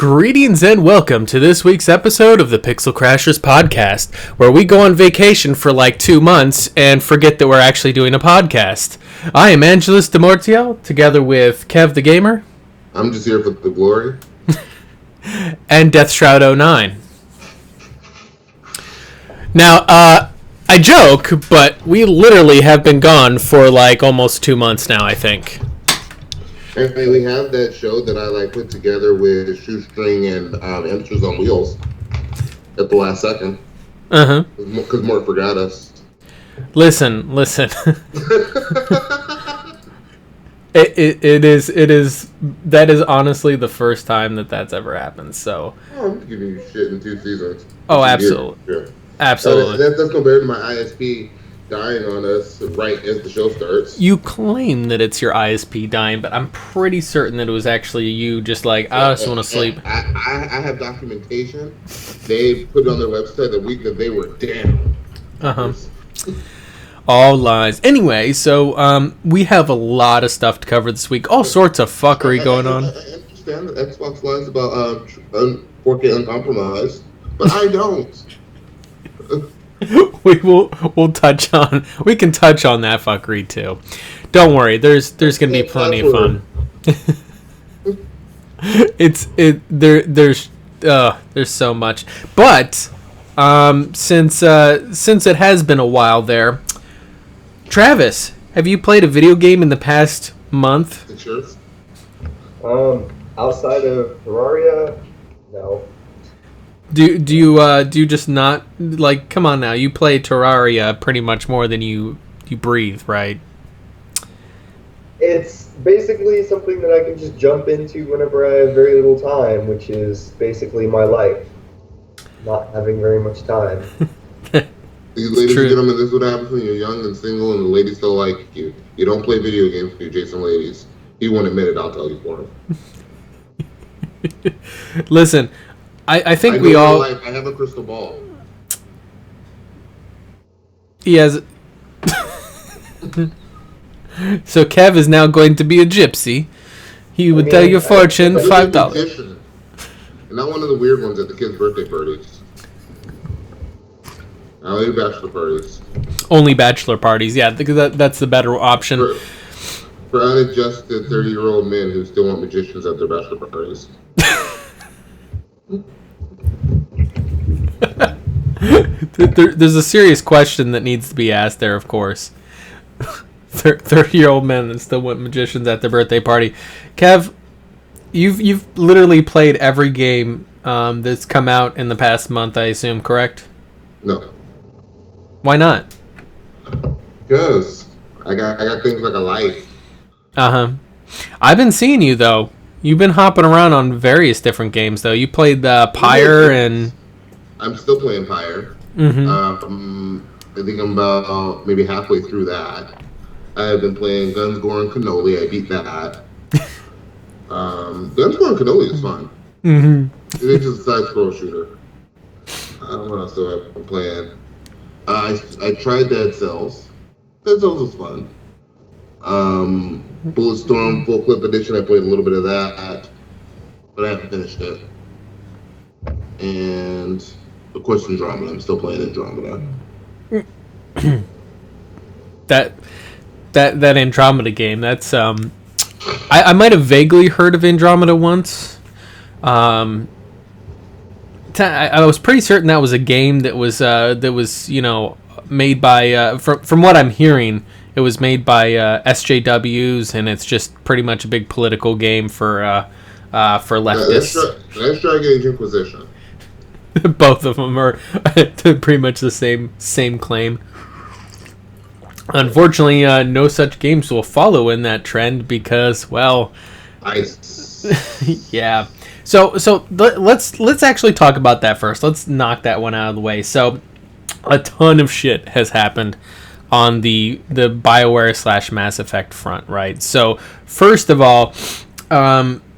Greetings and welcome to this week's episode of the Pixel Crashers podcast, where we go on vacation for like 2 months and forget that we're actually doing a podcast. I am Angelus de Mortiel, together with Kev the Gamer. I'm just here for the glory. And Deathshroud09. Now, I joke, but we literally have been gone for like almost 2 months now, I think. And we have that show that I put together with Shoestring and Amateurs on Wheels at the last second. Because Mort forgot us. Listen. It is that is honestly the first time that's ever happened. So. Oh, I'm giving you shit in 2 seasons. Oh, absolutely. Yeah. Absolutely. That's compared to my ISP dying on us right as the show starts. You claim that it's your ISP dying, but I'm pretty certain that it was actually you just like, I just want to sleep. I have documentation. They put it on their website the week that they were down. All lies. Anyway, so we have a lot of stuff to cover this week. All sorts of fuckery going on. I understand that Xbox lies about 4K uncompromised, but I don't. We can touch on that fuckery too. Don't worry, there's gonna be plenty of fun. There's so much. But since it has been a while there, Travis, have you played a video game in the past month? Sure. Outside of Terraria, no. Do you just not, like, come on now, you play Terraria pretty much more than you breathe, right? It's basically something that I can just jump into whenever I have very little time, which is basically my life. Not having very much time. Ladies and gentlemen, this is what happens when you're young and single and the ladies still like you. You don't play video games for you, Jason ladies. He won't admit it, I'll tell you for him. Listen, I think we all... I have a crystal ball. He has... So Kev is now going to be a gypsy. He would tell your fortune $5. And not one of the weird ones at the kids' birthday parties. Only bachelor parties. Only bachelor parties, yeah, because that's the better option. For unadjusted 30-year-old men who still want magicians at their bachelor parties. There's a serious question that needs to be asked there, of course. 30-year-old men that still want magicians at their birthday party. Kev, you've literally played every game that's come out in the past month, I assume, correct? No. Why not? Because I got things like a life. I've been seeing you though. You've been hopping around on various different games though. You played Pyre and. I'm still playing Pyre. I think I'm about maybe halfway through that. I've been playing Guns, Gore, and Cannoli. I beat that. Guns, Gore, and Cannoli is fun. It's just a side-scroll shooter. I don't know what else I've been playing. I tried Dead Cells. Dead Cells was fun. Bulletstorm Full Clip Edition, I played a little bit of that, but I haven't finished it. And of course Andromeda, I'm still playing Andromeda. That Andromeda game, that's I might have vaguely heard of Andromeda once. I was pretty certain that was a game that was made by from what I'm hearing, it was made by SJWs, and it's just pretty much a big political game for leftists. Let's try getting Inquisition. Both of them are pretty much the same claim. Unfortunately, no such games will follow in that trend because, well, yeah. So let's actually talk about that first. Let's knock that one out of the way. So, a ton of shit has happened on the BioWare / Mass Effect front, right? So, first of all,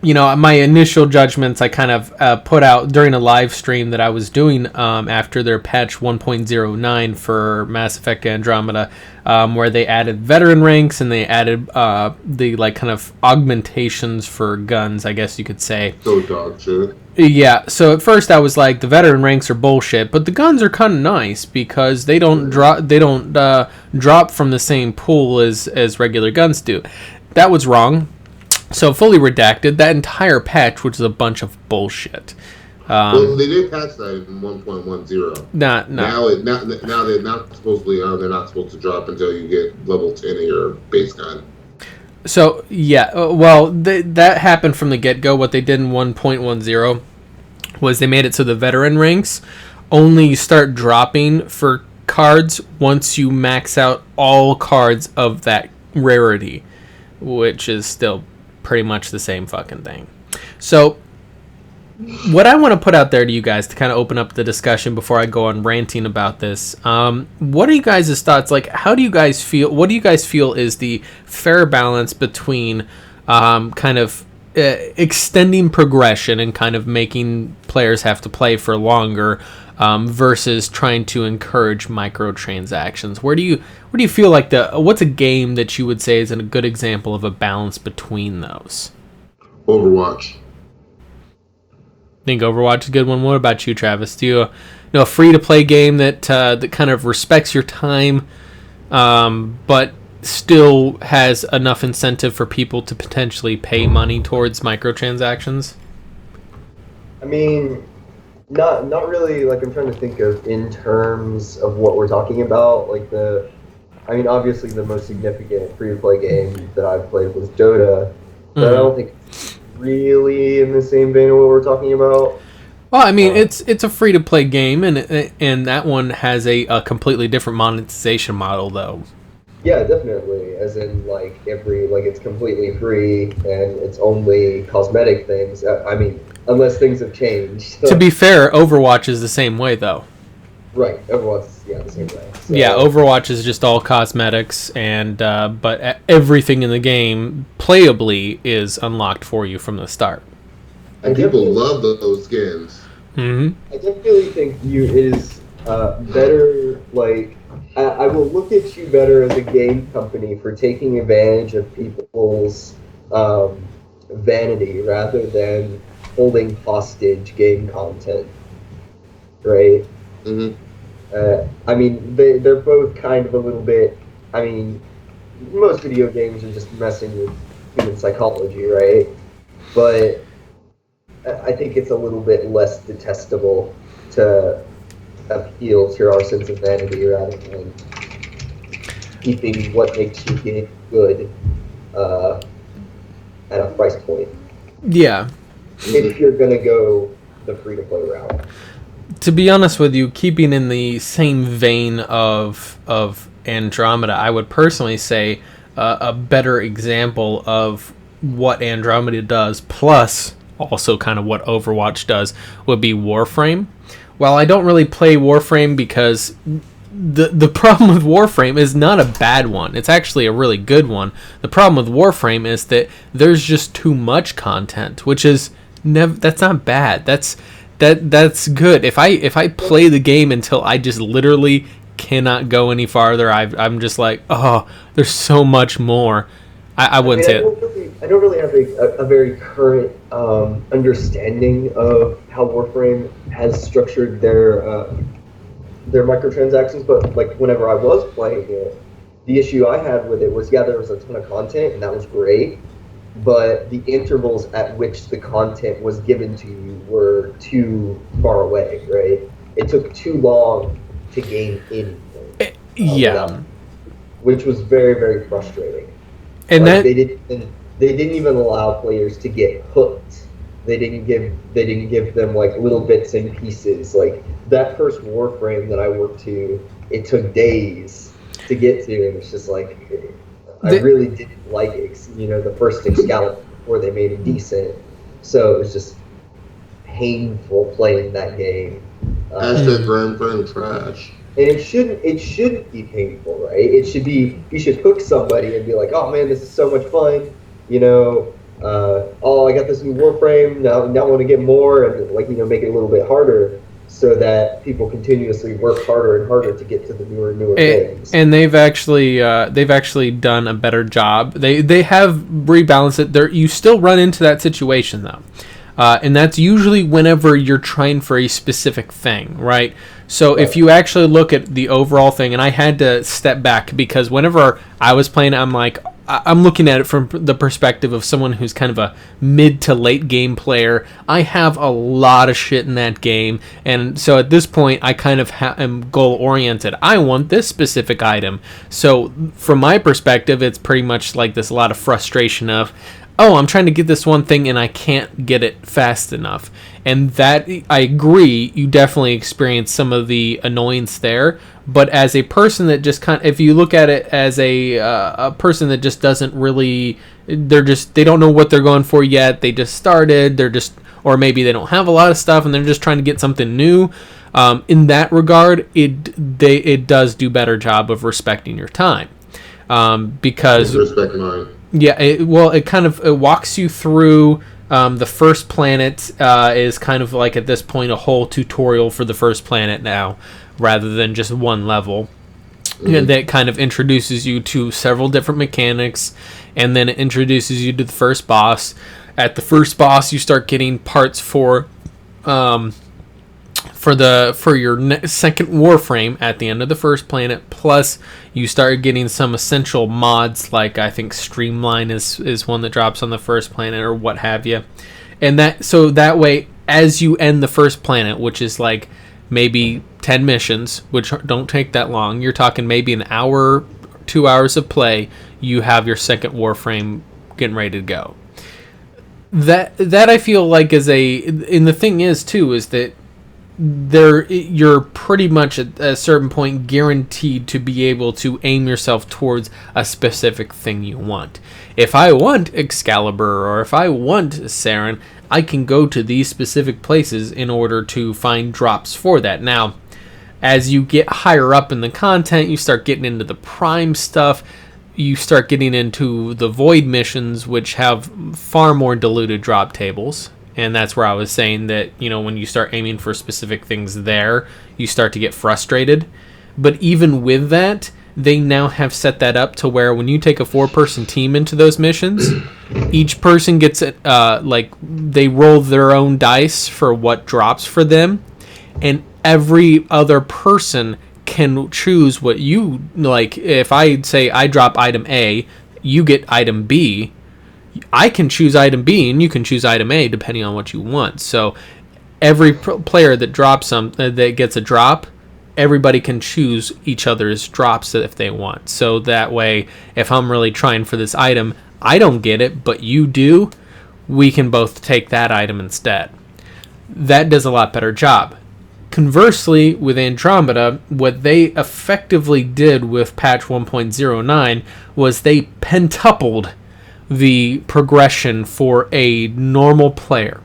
my initial judgments I kind of put out during a live stream that I was doing after their patch 1.09 for Mass Effect Andromeda, where they added veteran ranks and they added the like kind of augmentations for guns, I guess you could say. So dog shit. Yeah, so at first I was like, the veteran ranks are bullshit, but the guns are kind of nice because they don't drop. They don't drop from the same pool as regular guns do. That was wrong. So fully redacted that entire patch, which is a bunch of bullshit. Well, they did patch that in 1.10. Now they're supposedly they're not supposed to drop until you get level 10 of your base gun. So yeah, well that happened from the get go. What they did in 1.10 was they made it so the veteran ranks only start dropping for cards once you max out all cards of that rarity, which is still pretty much the same fucking thing. So what I want to put out there to you guys to kind of open up the discussion before I go on ranting about this, what are you guys' thoughts? Like, how do you guys feel? What do you guys feel is the fair balance between kind of extending progression and kind of making players have to play for longer versus trying to encourage microtransactions? Where do you feel like what's a game that you would say is a good example of a balance between those? Overwatch. Think Overwatch is a good one. What about you, Travis? Do you know a free-to-play game that kind of respects your time, but still has enough incentive for people to potentially pay money towards microtransactions? I mean, not really. Like, I'm trying to think of in terms of what we're talking about. Like obviously the most significant free-to-play game that I've played was Dota, but I don't think it's really in the same vein of what we're talking about. Well, I mean, it's a free-to-play game, and that one has a completely different monetization model, though. Yeah, definitely. As in, it's completely free, and it's only cosmetic things. I mean, unless things have changed. To be fair, Overwatch is the same way, though. Right, Overwatch is the same way. So, yeah, Overwatch is just all cosmetics, and but everything in the game, playably, is unlocked for you from the start. And people love those skins. Mm-hmm. I definitely think it is better, I will look at you better as a game company for taking advantage of people's vanity rather than holding hostage game content, right? Mm-hmm. I mean, they're both kind of a little bit. I mean, most video games are just messing with human psychology, right? But I think it's a little bit less detestable to appeal to our sense of vanity rather than keeping what makes your game good at a price point. Yeah. If you're going to go the free-to-play route. To be honest with you, keeping in the same vein of Andromeda, I would personally say a better example of what Andromeda does, plus also kind of what Overwatch does, would be Warframe. While I don't really play Warframe because the problem with Warframe is not a bad one. It's actually a really good one. The problem with Warframe is that there's just too much content, which is that's not bad. That's good. If I play the game until I just literally cannot go any farther, I'm just like, oh, there's so much more. I wouldn't say it. I don't really have a very current understanding of how Warframe has structured their microtransactions, but like whenever I was playing it, the issue I had with it was, there was a ton of content and that was great, but the intervals at which the content was given to you were too far away, right? It took too long to gain anything. Which was very, very frustrating. And they didn't even allow players to get hooked. They didn't give them like little bits and pieces. Like that first Warframe that I worked to, it took days to get to, and it's just like I really didn't like it. The first Excalibur before they made it decent, so it was just painful playing that game. Hashtag Grand Prix trash. And it shouldn't be painful, right? It should be, you should hook somebody and be like, oh man, this is so much fun. I got this new Warframe, now I want to get more, and like, make it a little bit harder, so that people continuously work harder and harder to get to the newer things. And they've actually done a better job. They have rebalanced it. You still run into that situation though, and that's usually whenever you're trying for a specific thing, right? So if you actually look at the overall thing, and I had to step back because whenever I was playing, I'm looking at it from the perspective of someone who's kind of a mid to late game player. I have a lot of shit in that game, and so at this point I kind of am goal oriented. I want this specific item. So from my perspective, it's pretty much like this, a lot of frustration of, I'm trying to get this one thing and I can't get it fast enough. And that, I agree, you definitely experience some of the annoyance there. But as a person that just if you look at it as a person that just doesn't really, they don't know what they're going for yet. They just started, or maybe they don't have a lot of stuff and they're just trying to get something new. In that regard, it does do better job of respecting your time. Because respect mine. Yeah, it kind of walks you through. The first planet is kind of like, at this point, a whole tutorial for the first planet now, rather than just one level. Mm-hmm. That kind of introduces you to several different mechanics, and then it introduces you to the first boss. At the first boss, you start getting parts for your second Warframe at the end of the first planet. Plus, you start getting some essential mods, like I think Streamline is one that drops on the first planet, or what have you. And that way, as you end the first planet, which is like maybe 10 missions, which don't take that long, you're talking maybe an hour, 2 hours of play, you have your second Warframe getting ready to go. That I feel like and the thing is too, is that you're pretty much at a certain point guaranteed to be able to aim yourself towards a specific thing you want. If I want Excalibur, or if I want Saren, I can go to these specific places in order to find drops for that. Now, as you get higher up in the content, you start getting into the prime stuff, you start getting into the void missions, which have far more diluted drop tables. And that's where I was saying that, when you start aiming for specific things there, you start to get frustrated. But even with that, they now have set that up to where when you take a 4-person team into those missions, each person gets they roll their own dice for what drops for them, and every other person can choose what you like. If I say I drop item A, you get item B. I can choose item B and you can choose item A depending on what you want. So every player that drops that gets a drop, everybody can choose each other's drops if they want. So that way, if I'm really trying for this item, I don't get it, but you do, we can both take that item instead. That does a lot better job. Conversely, with Andromeda, what they effectively did with patch 1.09 was they pentupled the progression for a normal player.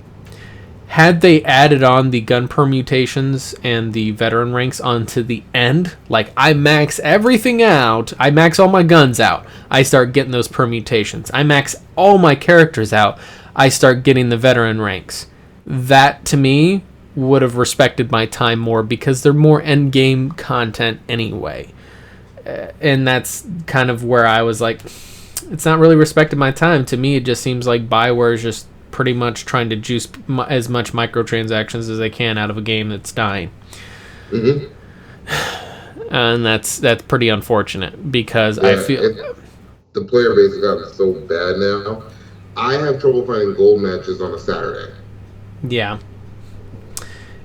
Had they added on the gun permutations and the veteran ranks onto the end, like I max everything out, I max all my guns out, I start getting those permutations. I max all my characters out, I start getting the veteran ranks. That, to me, would have respected my time more, because they're more end game content anyway. And that's kind of where I was like, it's not really respecting my time. To me, it just seems like BioWare is just pretty much trying to juice as much microtransactions as they can out of a game that's dying. Mm-hmm. And that's pretty unfortunate, because I feel the player base has gotten so bad now. I have trouble finding gold matches on a Saturday. Yeah.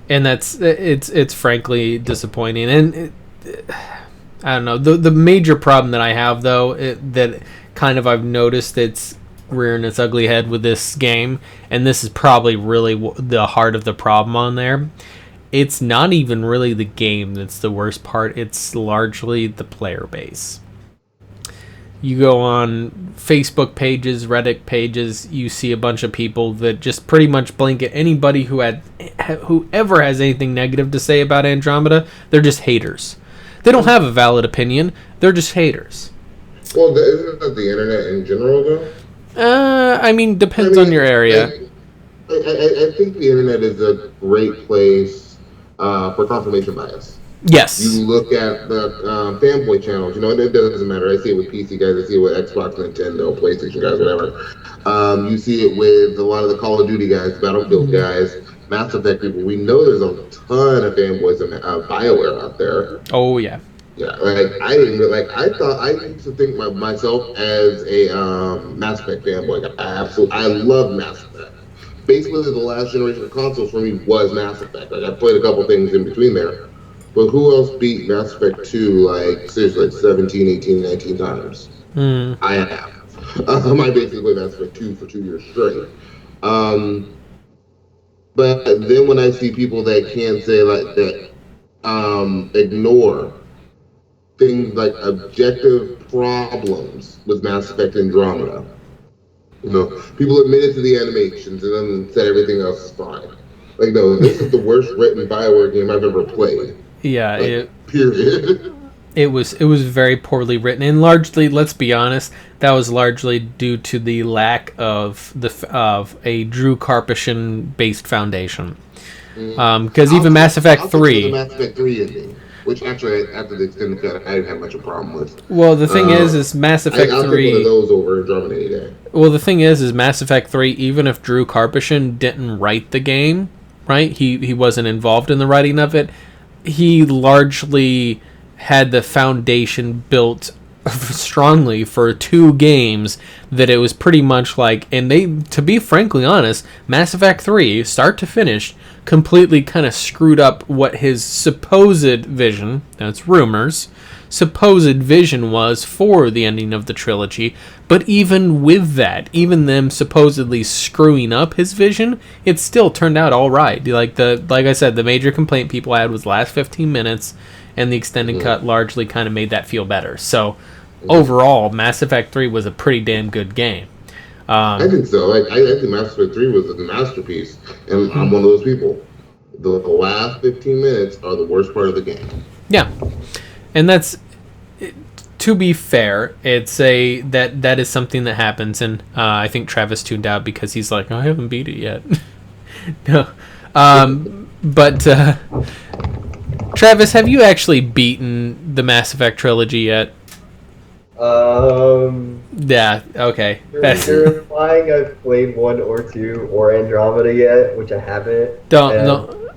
And it's frankly disappointing. And I don't know. The major problem that I have, though, that kind of I've noticed it's rearing its ugly head with this game, and this is probably really the heart of the problem on there. It's not even really the game that's the worst part. It's largely the player base. You go on Facebook pages, Reddit pages, you see a bunch of people that just pretty much blanket anybody whoever has anything negative to say about Andromeda. They're just haters. They don't have a valid opinion. They're just haters. Well, isn't that the internet in general, though? I mean, depends on your area. I think the internet is a great place for confirmation bias. Yes. You look at the fanboy channels, and it doesn't matter. I see it with PC guys, I see it with Xbox, Nintendo, PlayStation guys, whatever. You see it with a lot of the Call of Duty guys, Battlefield guys, Mass Effect people. We know there's a ton of fanboys of BioWare out there. Oh, yeah. Yeah, I didn't really, I used to think myself as a Mass Effect fanboy. I love Mass Effect. Basically, the last generation of consoles for me was Mass Effect. I played a couple things in between there. But who else beat Mass Effect 2, seriously, 17, 18, 19 times? I have. I basically played Mass Effect 2 for 2 years straight. But then when I see people that can't say ignore things like objective problems with Mass Effect Andromeda. People admitted to the animations and then said everything else is fine. No, this is the worst written BioWare game I've ever played. Yeah, period. It was very poorly written, and largely, let's be honest, that was largely due to the lack of a Drew Karpyshyn based foundation. Because even Mass Effect 3, Mass Effect 3 ending, which actually after the extended cut, I didn't have much of a problem with. Well, the thing is Mass Effect 3. I'll take one of those over Andromeda any day. Well, the thing is Mass Effect 3. Even if Drew Karpyshyn didn't write the game, right? He wasn't involved in the writing of it. He largely had the foundation built strongly for 2 games that it was pretty much and they, to be frankly honest, Mass Effect 3, start to finish, completely kind of screwed up what his supposed vision, that's rumors, supposed vision was for the ending of the trilogy. But even with that, even them supposedly screwing up his vision, it still turned out all right. Like I said, the major complaint people had was the last 15 minutes, and the extended cut largely kind of made that feel better. So overall, Mass Effect 3 was a pretty damn good game. I think so. I think Mass Effect 3 was a masterpiece, and I'm one of those people. The last 15 minutes are the worst part of the game. Yeah, and that's, to be fair, it's that is something that happens, and I think Travis tuned out because he's like, I haven't beat it yet. No, but Travis, have you actually beaten the Mass Effect trilogy yet? Yeah, okay. You're implying I've played 1 or 2 or Andromeda yet, which I haven't. No.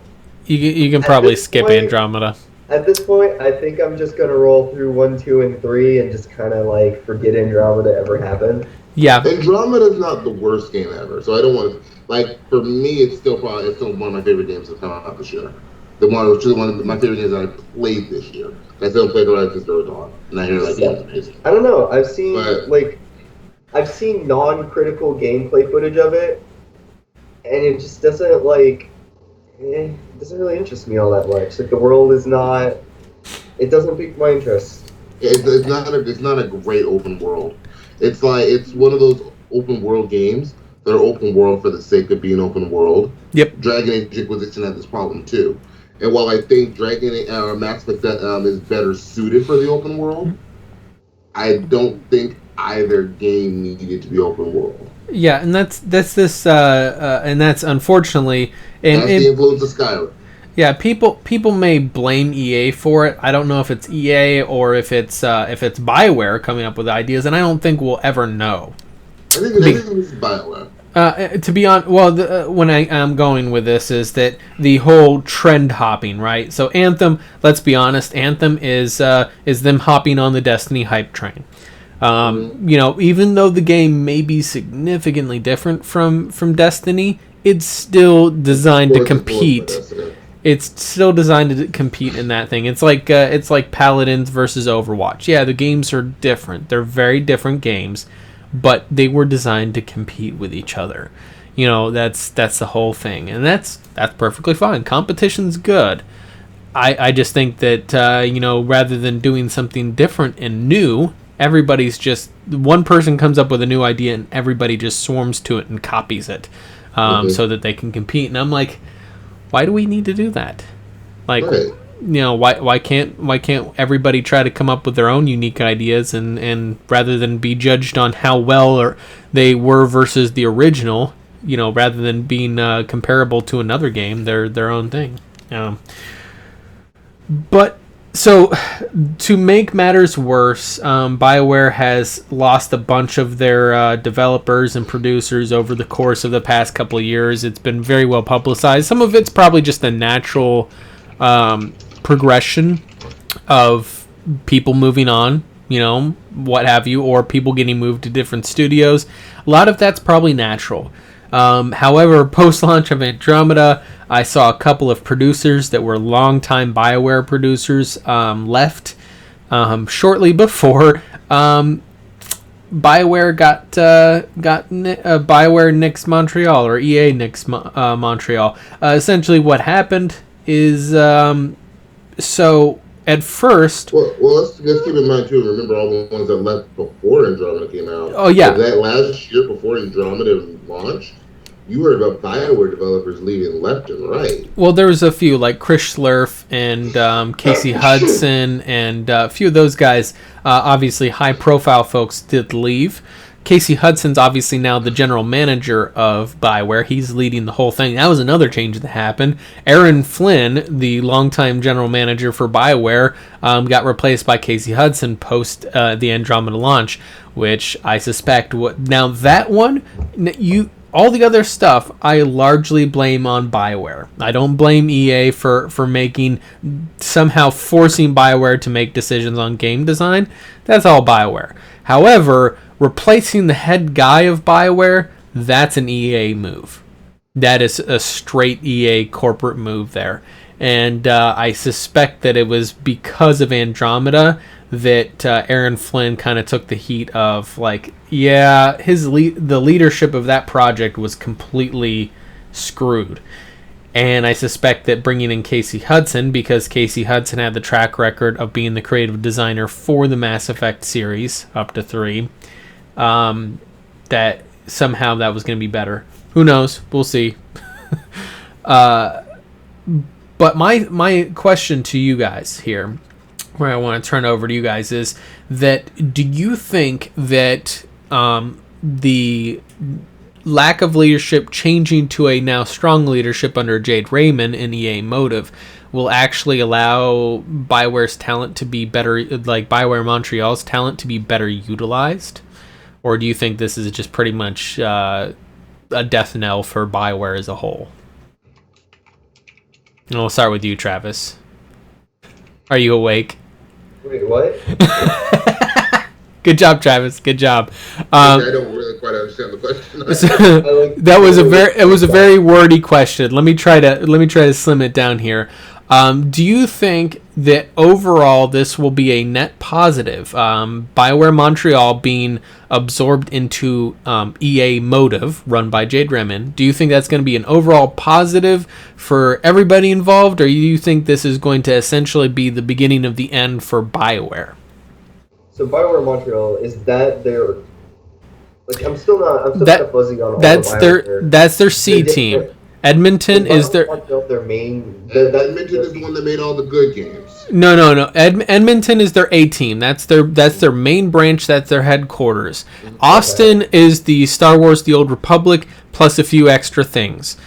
You can probably skip Andromeda. At this point, I think I'm just gonna roll through 1, 2, and 3 and just kind of forget Andromeda ever happened. Yeah. Andromeda's not the worst game ever, so I don't want to. For me, it's still one of my favorite games that come out this year. One of my favorite games that I played this year. I still played Horizon Zero Dawn, and I hear it's amazing. I don't know. I've seen non-critical gameplay footage of it, and it just doesn't it doesn't really interest me all that much. The world is not. It doesn't pique my interest. It's not a great open world. It's one of those open world games that are open world for the sake of being open world. Yep. Dragon Age Inquisition had this problem too. And while I think Mass Effect is better suited for the open world, I don't think either game needed to be open world. Yeah, and that's unfortunately, and that's the influence of Skyrim. Yeah, people may blame EA for it. I don't know if it's EA or if it's BioWare coming up with ideas, and I don't think we'll ever know. I think it's BioWare. To be honest, when I'm going with this is that the whole trend hopping, right? So Anthem, let's be honest, Anthem is them hopping on the Destiny hype train. Even though the game may be significantly different from Destiny, it's still designed to compete. It's still designed to compete in that thing. It's like Paladins versus Overwatch. Yeah, the games are different. They're very different games, but they were designed to compete with each other. That's the whole thing, and that's perfectly fine. Competition's good. I just think that rather than doing something different and new, everybody's just one person comes up with a new idea and everybody just swarms to it and copies it, so that they can compete. And I'm like, why do we need to do that? Right. why can't everybody try to come up with their own unique ideas and rather than be judged on how well or they were versus the original, rather than being comparable to another game, they're their own thing. But so to make matters worse, BioWare has lost a bunch of their developers and producers over the course of the past couple of years. It's been very well publicized. Some of it's probably just a natural progression of people moving on, what have you, or people getting moved to different studios. A lot of that's probably natural. However, post-launch of Andromeda, I saw a couple of producers that were longtime BioWare producers left shortly before BioWare got BioWare nixed Montreal, or EA nixed Montreal. Essentially, what happened is so at first. Well, let's keep in mind too. Remember all the ones that left before Andromeda came out. Oh yeah. So that last year before Andromeda launched, you heard about BioWare developers leaving left and right. Well, there was a few like Chris Schlurf and Casey Hudson and a few of those guys. Obviously, high-profile folks did leave. Casey Hudson's obviously now the general manager of BioWare. He's leading the whole thing. That was another change that happened. Aaron Flynn, the longtime general manager for BioWare, got replaced by Casey Hudson post the Andromeda launch, which I suspect... Now, that one, all the other stuff, I largely blame on BioWare. I don't blame EA for somehow forcing BioWare to make decisions on game design. That's all BioWare. However, replacing the head guy of BioWare, that's an EA move. That is a straight EA corporate move there. And I suspect that it was because of Andromeda that Aaron Flynn kind of took the heat of the leadership of that project was completely screwed. And I suspect that bringing in Casey Hudson, because Casey Hudson had the track record of being the creative designer for the Mass Effect series up to 3, that somehow that was going to be better. Who knows? We'll see. But my question to you guys here, where I want to turn over to you guys, is that do you think that the lack of leadership changing to a now strong leadership under Jade Raymond in EA Motive will actually allow BioWare's talent to be better, like BioWare Montreal's talent to be better utilized? Or do you think this is just pretty much a death knell for BioWare as a whole? And we'll start with you, Travis. Are you awake? Wait, what? Good job, Travis. Good job. I don't really quite understand the question. That was a very wordy question. Let me try to slim it down here. Do you think that overall this will be a net positive? BioWare Montreal being absorbed into EA Motive, run by Jade Raymond. Do you think that's going to be an overall positive for everybody involved, or do you think this is going to essentially be the beginning of the end for BioWare? So BioWare Montreal, is that their... I'm still kind of fuzzy on all that's their C team. Edmonton is their main. Edmonton is the one that made all the good games. No. Edmonton is their A team. That's their main branch. That's their headquarters. Austin is the Star Wars: The Old Republic plus a few extra things.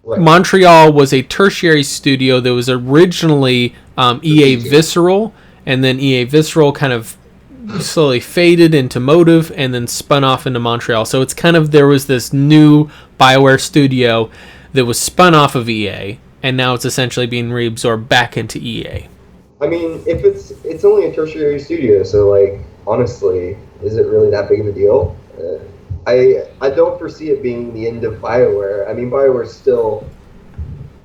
Right. Montreal was a tertiary studio that was originally EA Visceral, and then EA Visceral kind of slowly faded into Motive and then spun off into Montreal. So it's kind of, there was this new BioWare studio that was spun off of EA, and now it's essentially being reabsorbed back into EA. I mean, if it's only a tertiary studio, so honestly, is it really that big of a deal? I don't foresee it being the end of BioWare. I mean, BioWare still,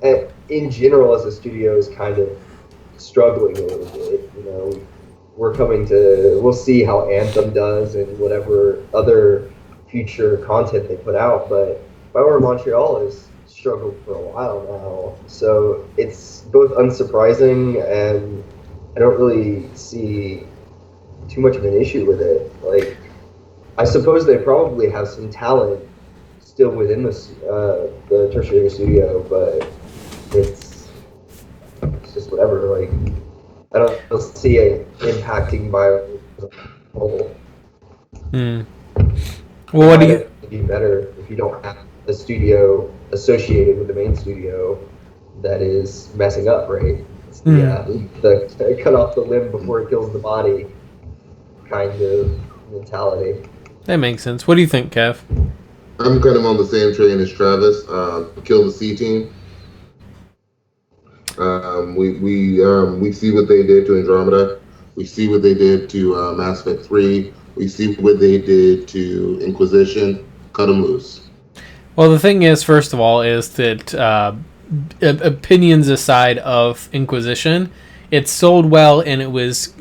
in general, as a studio, is kind of struggling a little bit. We'll see how Anthem does and whatever other future content they put out, but BioWare Montreal has struggled for a while now, so it's both unsurprising and I don't really see too much of an issue with it. I suppose they probably have some talent still within the tertiary studio, but it's just whatever. I don't see it impacting my whole. Well, what do you? It'd be better if you don't have a studio associated with the main studio that is messing up, right? It's the cut off the limb before it kills the body kind of mentality. That makes sense. What do you think, Kev? I'm kind of on the same train as Travis. Kill the C team. We see what they did to Andromeda. We see what they did to Mass Effect 3. We see what they did to Inquisition. Cut them loose. Well, the thing is, first of all, is that opinions aside of Inquisition, it sold well and it was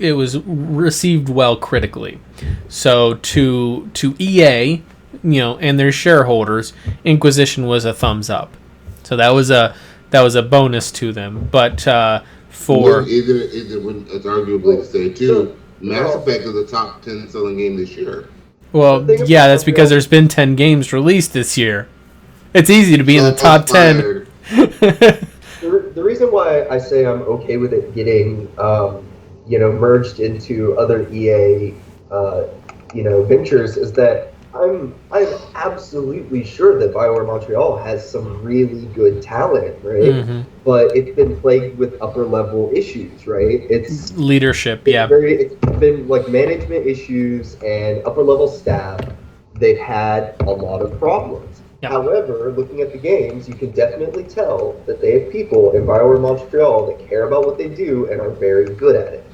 received well critically. So to EA, and their shareholders, Inquisition was a thumbs up. So that was a bonus to them. But for it's arguably to say too, Mass Effect is the top 10 selling game this year. Well, yeah, that's because there's been 10 games released this year. It's easy to be in the top 10. The reason why I say I'm okay with it getting, merged into other EA, ventures is that I'm absolutely sure that BioWare Montreal has some really good talent, right? Mm-hmm. But it's been plagued with upper level issues, right? It's leadership, it's been like management issues and upper level staff. They've had a lot of problems. Yeah. However, looking at the games, you can definitely tell that they have people in BioWare Montreal that care about what they do and are very good at it.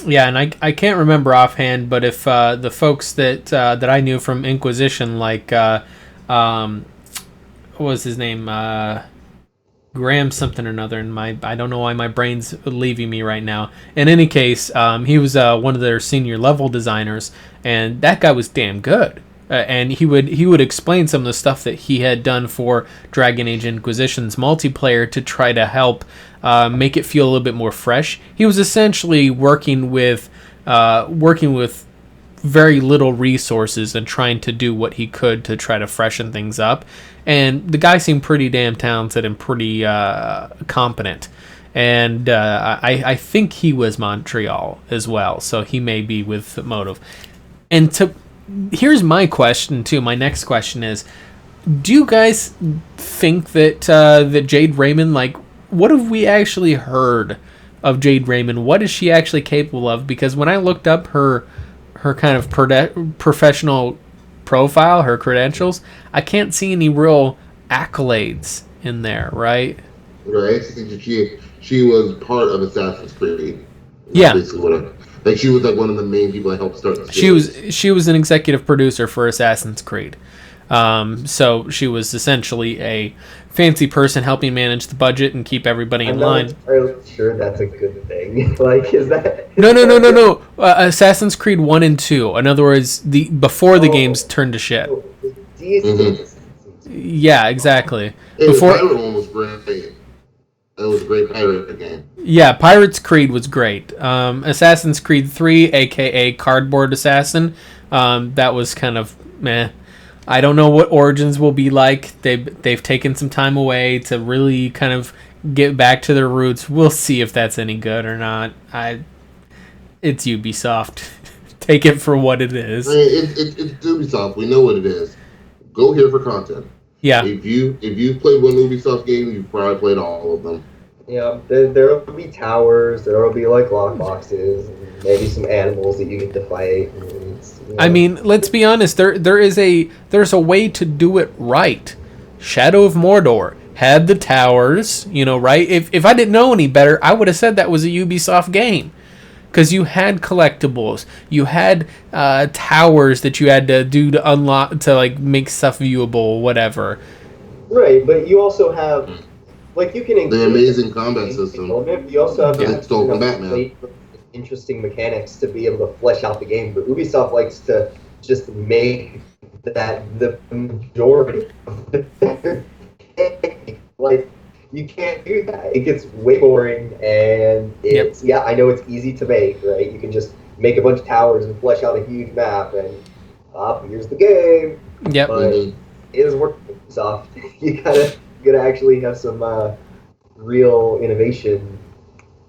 Yeah, and I can't remember offhand, but if the folks that I knew from Inquisition, like what was his name, Graham something or another, and I don't know why my brain's leaving me right now. In any case, he was one of their senior level designers, and that guy was damn good. And he would explain some of the stuff that he had done for Dragon Age Inquisition's multiplayer to try to help make it feel a little bit more fresh. He was essentially working with very little resources and trying to do what he could to try to freshen things up. And the guy seemed pretty damn talented and pretty competent. And I think he was Montreal as well, so he may be with Motive. And here's my question too. My next question is: do you guys think that that Jade Raymond, like, what have we actually heard of Jade Raymond? What is she actually capable of? Because when I looked up her kind of professional profile, her credentials, I can't see any real accolades in there, right? Right. She was part of Assassin's Creed. Yeah. Like, she was like one of the main people that helped start the series. She was an executive producer for Assassin's Creed. So she was essentially a fancy person helping manage the budget and keep everybody in line. I'm not sure that's a good thing. Like, is that... No. Assassin's Creed 1 and 2. In other words, before the games turned to shit. Yeah, exactly. The pirate one was great. It was a great pirate game. Yeah, Pirates Creed was great. Assassin's Creed 3, a.k.a. Cardboard Assassin, that was kind of meh. I don't know what Origins will be like. They've taken some time away to really kind of get back to their roots. We'll see if that's any good or not. It's Ubisoft. Take it for what it is. I mean, it's Ubisoft. We know what it is. Go here for content. Yeah. If you've played one Ubisoft game, you've probably played all of them. Yeah, there will be towers, there will be like lockboxes, and maybe some animals that you get to fight. I mean, let's be honest. There's a way to do it right. Shadow of Mordor had the towers, right? If I didn't know any better, I would have said that was a Ubisoft game. Because you had collectibles, you had towers that you had to do to unlock, to like make stuff viewable, whatever. Right, but you also have, like, you can the amazing combat system. You also have interesting mechanics to be able to flesh out the game. But Ubisoft likes to just make that the majority of the game. Like, you can't do that. It gets way boring, and it's I know it's easy to make, right? You can just make a bunch of towers and flesh out a huge map, and here's the game. Yep. But it doesn't work with Ubisoft. You gotta actually have some real innovation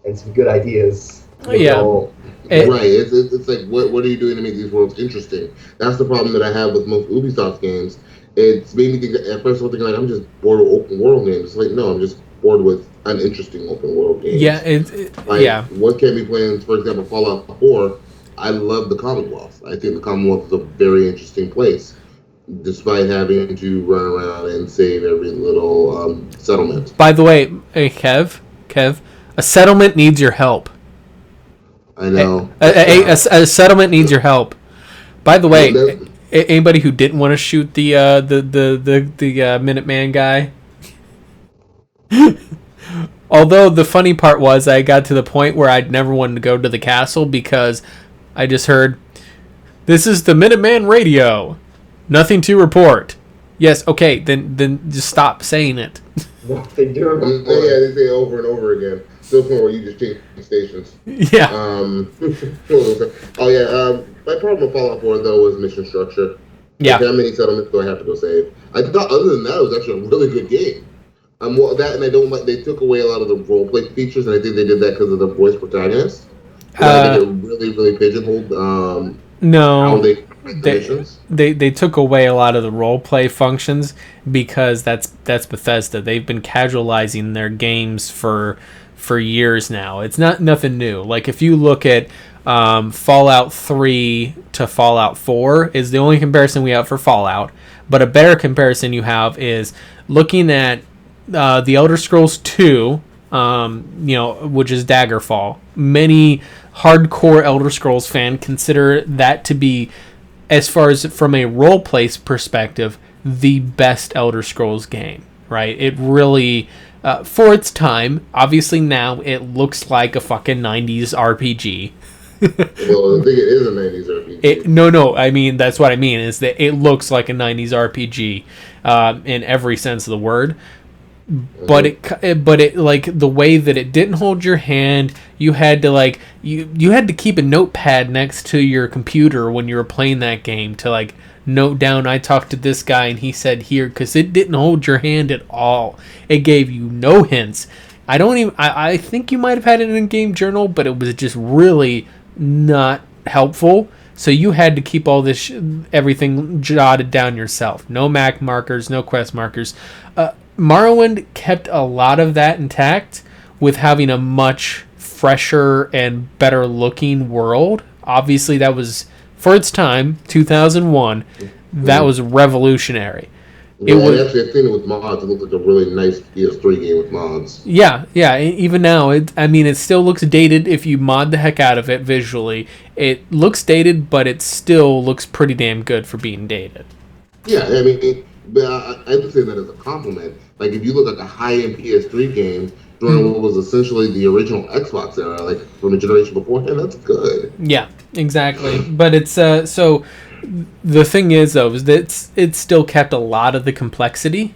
and some good ideas. Yeah. Right. It's like, what are you doing to make these worlds interesting? That's the problem that I have with most Ubisoft games. It's made me think, at first I'm thinking, like, I'm just bored of open world games. It's like, no, I'm just bored with uninteresting open world games. Yeah, What can be playing, for example, Fallout 4, I love the Commonwealth. I think the Commonwealth is a very interesting place, despite having to run around and save every little settlement. By the way, hey, Kev, a settlement needs your help. I know. A settlement needs your help. By the way, anybody who didn't want to shoot the Minuteman guy. Although the funny part was, I got to the point where I'd never wanted to go to the castle because I just heard, "This is the Minuteman radio. Nothing to report." Yes, okay, then just stop saying it. They do it. Yeah, they say it over and over again. To the point where you just change stations. Yeah. My problem with Fallout 4 though was mission structure. Yeah. Like, how many settlements do I have to go save? I thought other than that, it was actually a really good game. That, and I don't like, they took away a lot of the roleplay features, and I think they did that because of the voice protagonist. I think it really, really pigeonholed how they took away a lot of the roleplay functions because that's Bethesda. They've been casualizing their games for years now. It's nothing new. Like if you look at Fallout 3 to Fallout 4 is the only comparison we have for Fallout, but a better comparison you have is looking at the Elder Scrolls 2, which is Daggerfall. Many hardcore Elder Scrolls fan consider that to be, as far as from a roleplay perspective, the best Elder Scrolls game, right? It really, for its time, obviously now it looks like a fucking 90s RPG. Well, I think it is a 90s RPG. No, I mean, that's what I mean, is that it looks like a 90s RPG in every sense of the word. But it like the way that it didn't hold your hand, you had to like you had to keep a notepad next to your computer when you were playing that game to like note down, I talked to this guy and he said here, because it didn't hold your hand at all. It gave you no hints. I think you might have had an in-game journal, but it was just really not helpful. So you had to keep all this everything jotted down yourself. No Mac markers, no quest markers. Morrowind kept a lot of that intact with having a much fresher and better looking world. Obviously, that was, for its time, 2001, that was revolutionary. Yeah, actually, I've seen it with mods. It looks like a really nice PS3 game with mods. Yeah. Even now, it still looks dated if you mod the heck out of it visually. It looks dated, but it still looks pretty damn good for being dated. Yeah, I mean, but I would say that as a compliment. Like, if you look at the high-end PS3 game during what was essentially the original Xbox era, like from the generation beforehand, that's good. Yeah, exactly. But it's so the thing is, though, is that it still kept a lot of the complexity,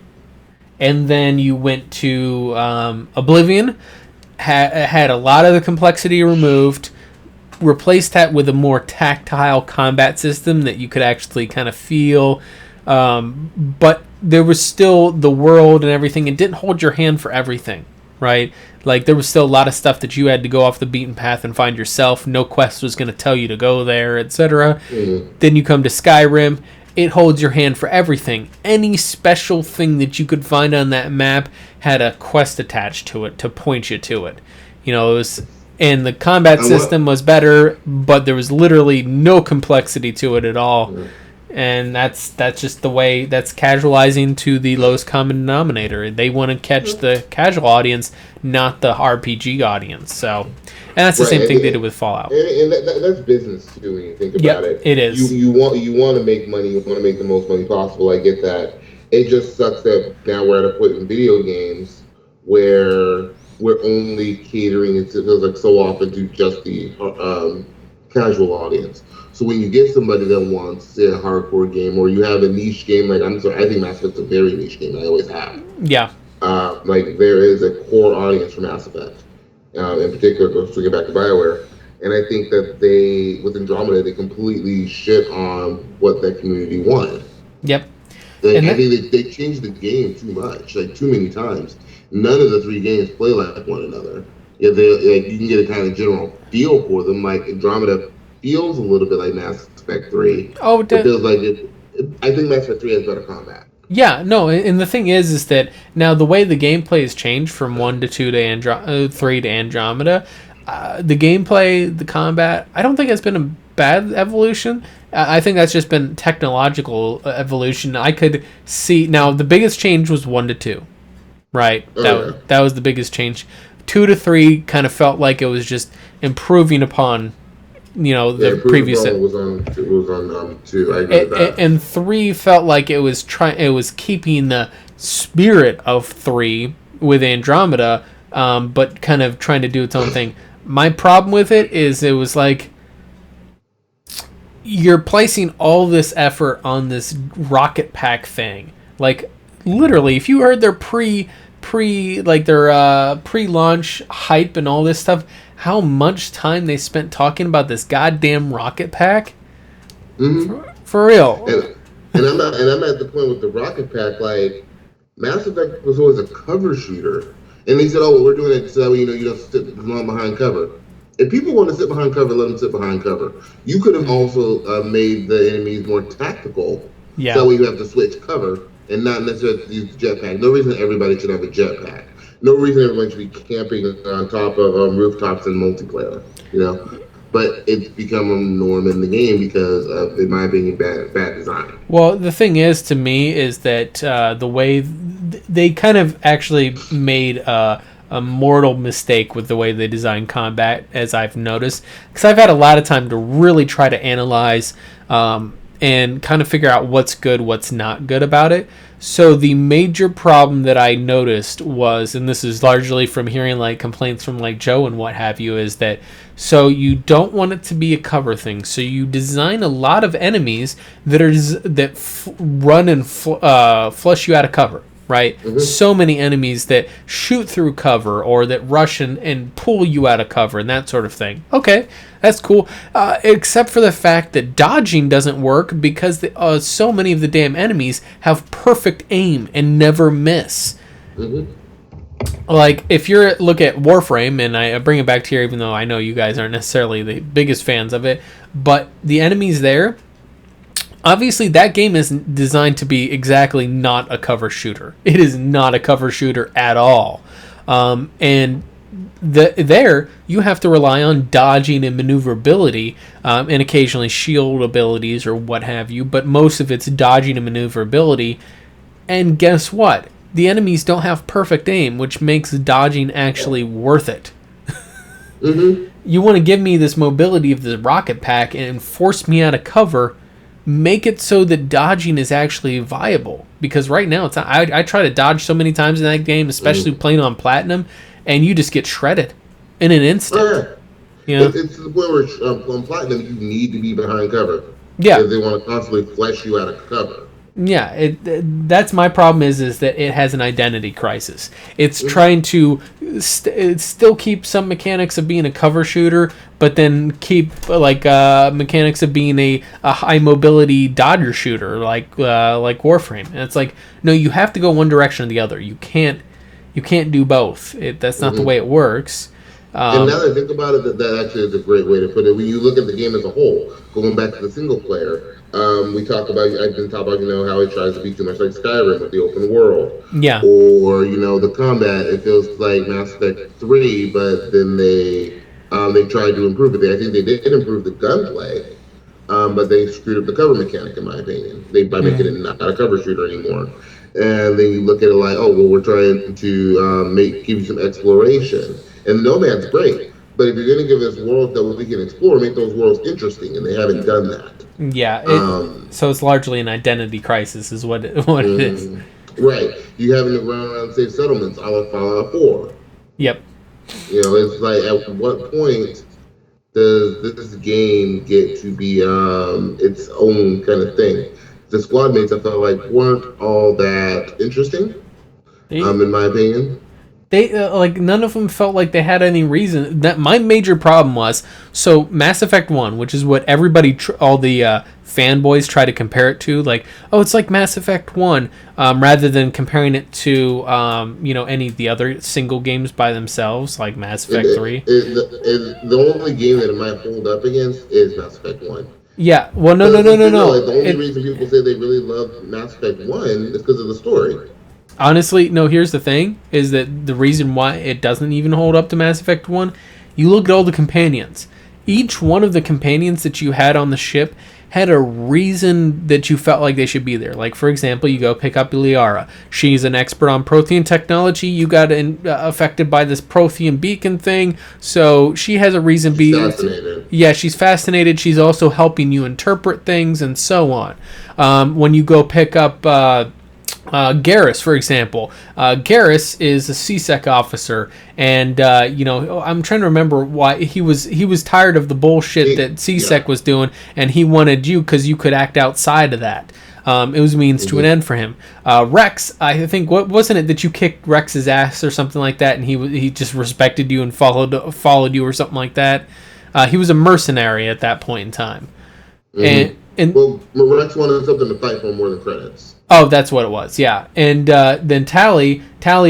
and then you went to Oblivion, had a lot of the complexity removed, replaced that with a more tactile combat system that you could actually kind of feel. But there was still the world and everything. It didn't hold your hand for everything, right? Like, there was still a lot of stuff that you had to go off the beaten path and find yourself. No quest was going to tell you to go there, etc. Then you come to Skyrim. It holds your hand for everything. Any special thing that you could find on that map had a quest attached to it to point you to it. It was, and the combat system was better, but there was literally no complexity to it at all. And that's just the way, that's casualizing to the lowest common denominator. They want to catch the casual audience, not the RPG audience. So, and that's the same thing they did with Fallout. And that's business too when you think about it. It is. You want to make money. You want to make the most money possible. I get that. It just sucks that now we're at a point in video games where we're only catering, it feels like so often, to just the casual audience. So when you get somebody that wants, say, a hardcore game, or you have a niche game, like, I think Mass Effect's a very niche game. I always have. Yeah. Like, there is a core audience for Mass Effect, in particular, to get back to BioWare. And I think that with Andromeda, they completely shit on what that community wanted. Yep. I think they changed the game too much, like too many times. None of the three games play like one another. Yeah, they like you can get a kind of general feel for them. Like Andromeda feels a little bit like Mass Effect 3. Oh, It feels like I think Mass Effect 3 has better combat. yeah, no, and the thing is that now the way the gameplay has changed from 1 to 2 to 3 to Andromeda, the gameplay, the combat, I don't think it's been a bad evolution. I think that's just been technological evolution. I could see now the biggest change was 1 to 2, right? That was the biggest change. 2 to 3 kind of felt like it was just improving upon, the previous. It was on 2. I agree with that. And 3 felt like it was keeping the spirit of 3 with Andromeda, but kind of trying to do its own thing. My problem with it is it was like you're placing all this effort on this rocket pack thing. Like literally, if you heard their pre-launch hype and all this stuff, how much time they spent talking about this goddamn rocket pack. Mm-hmm. For real. And I'm at the point with the rocket pack. Like Mass Effect was always a cover shooter, and they said, "Oh, well, we're doing it so you don't sit long behind cover." If people want to sit behind cover, let them sit behind cover. You could have also made the enemies more tactical. Yeah. So you have to switch cover and not necessarily use the jetpack. No reason everybody should have a jetpack. No reason everyone should be camping on top of rooftops in multiplayer. But it's become a norm in the game because of, in my opinion, bad design. Well, the thing is, to me, is that the way they kind of actually made a mortal mistake with the way they design combat, as I've noticed, because I've had a lot of time to really try to analyze and kind of figure out what's good, what's not good about it. So the major problem that I noticed was, and this is largely from hearing like complaints from like Joe and what have you, is that so you don't want it to be a cover thing. So you design a lot of enemies that run and flush you out of cover. Right? Mm-hmm. So many enemies that shoot through cover or that rush and pull you out of cover and that sort of thing. Okay, that's cool. Except for the fact that dodging doesn't work because so many of the damn enemies have perfect aim and never miss. Mm-hmm. Like, if you look at Warframe, and I bring it back to here even though I know you guys aren't necessarily the biggest fans of it, but the enemies there, obviously, that game is designed to be exactly not a cover shooter. It is not a cover shooter at all. And there, you have to rely on dodging and maneuverability, and occasionally shield abilities or what have you, but most of it's dodging and maneuverability. And guess what? The enemies don't have perfect aim, which makes dodging actually worth it. Mm-hmm. You want to give me this mobility of the rocket pack and force me out of cover. Make it so that dodging is actually viable, because right now it's not. I try to dodge so many times in that game, especially playing on platinum, and you just get shredded in an instant. It's to the point where on platinum you need to be behind cover. Yeah, because they want to constantly flesh you out of cover. Yeah, that's my problem is that it has an identity crisis. It's trying to still keep some mechanics of being a cover shooter, but then keep mechanics of being a high mobility dodger shooter like Warframe. And it's like, no, you have to go one direction or the other. You can't do both. That's not the way it works. And now that I think about it, that actually is a great way to put it. When you look at the game as a whole, going back to the single player, I've been talking about how it tries to be too much like Skyrim with the open world. Yeah. Or the combat, it feels like Mass Effect 3, but then they tried to improve it. I think they did improve the gunplay, but they screwed up the cover mechanic, in my opinion. By making it not a cover shooter anymore. And then you look at it like, oh well, we're trying to give you some exploration. And Nomad's great, but if you're going to give us worlds that we can explore, make those worlds interesting, and they haven't done that. Yeah, so it's largely an identity crisis is what it is. Right. You having to run around safe settlements a la Fallout 4. Yep. It's like, at what point does this game get to be its own kind of thing? The squad mates, I felt like, weren't all that interesting, in my opinion. They like none of them felt like they had any reason. That my major problem was, so Mass Effect 1, which is what everybody all the fanboys try to compare it to, like, oh, it's like Mass Effect 1, rather than comparing it to any of the other single games by themselves, like Mass Effect 3. The only game that it might hold up against is Mass Effect 1. Yeah, well, no. Like, the only reason people say they really love Mass Effect 1 is because of the story. Honestly, no, here's the thing, is that the reason why it doesn't even hold up to Mass Effect 1, you look at all the companions. Each one of the companions that you had on the ship had a reason that you felt like they should be there. Like, for example, you go pick up Liara. She's an expert on Prothean technology. You got affected by this Prothean beacon thing, so she has a reason to be... Fascinated. Yeah, she's fascinated. She's also helping you interpret things and so on. When you go pick up... Garrus, for example. Garrus is a CSEC officer, and I'm trying to remember why he was tired of the bullshit that CSEC was doing, and he wanted you because you could act outside of that. It was a means to an end for him. Rex, I think, what wasn't it that you kicked Rex's ass or something like that, and he just respected you and followed you or something like that. He was a mercenary at that point in time. And well, Rex wanted something to fight for more than credits. Oh, that's what it was, yeah. And then Tali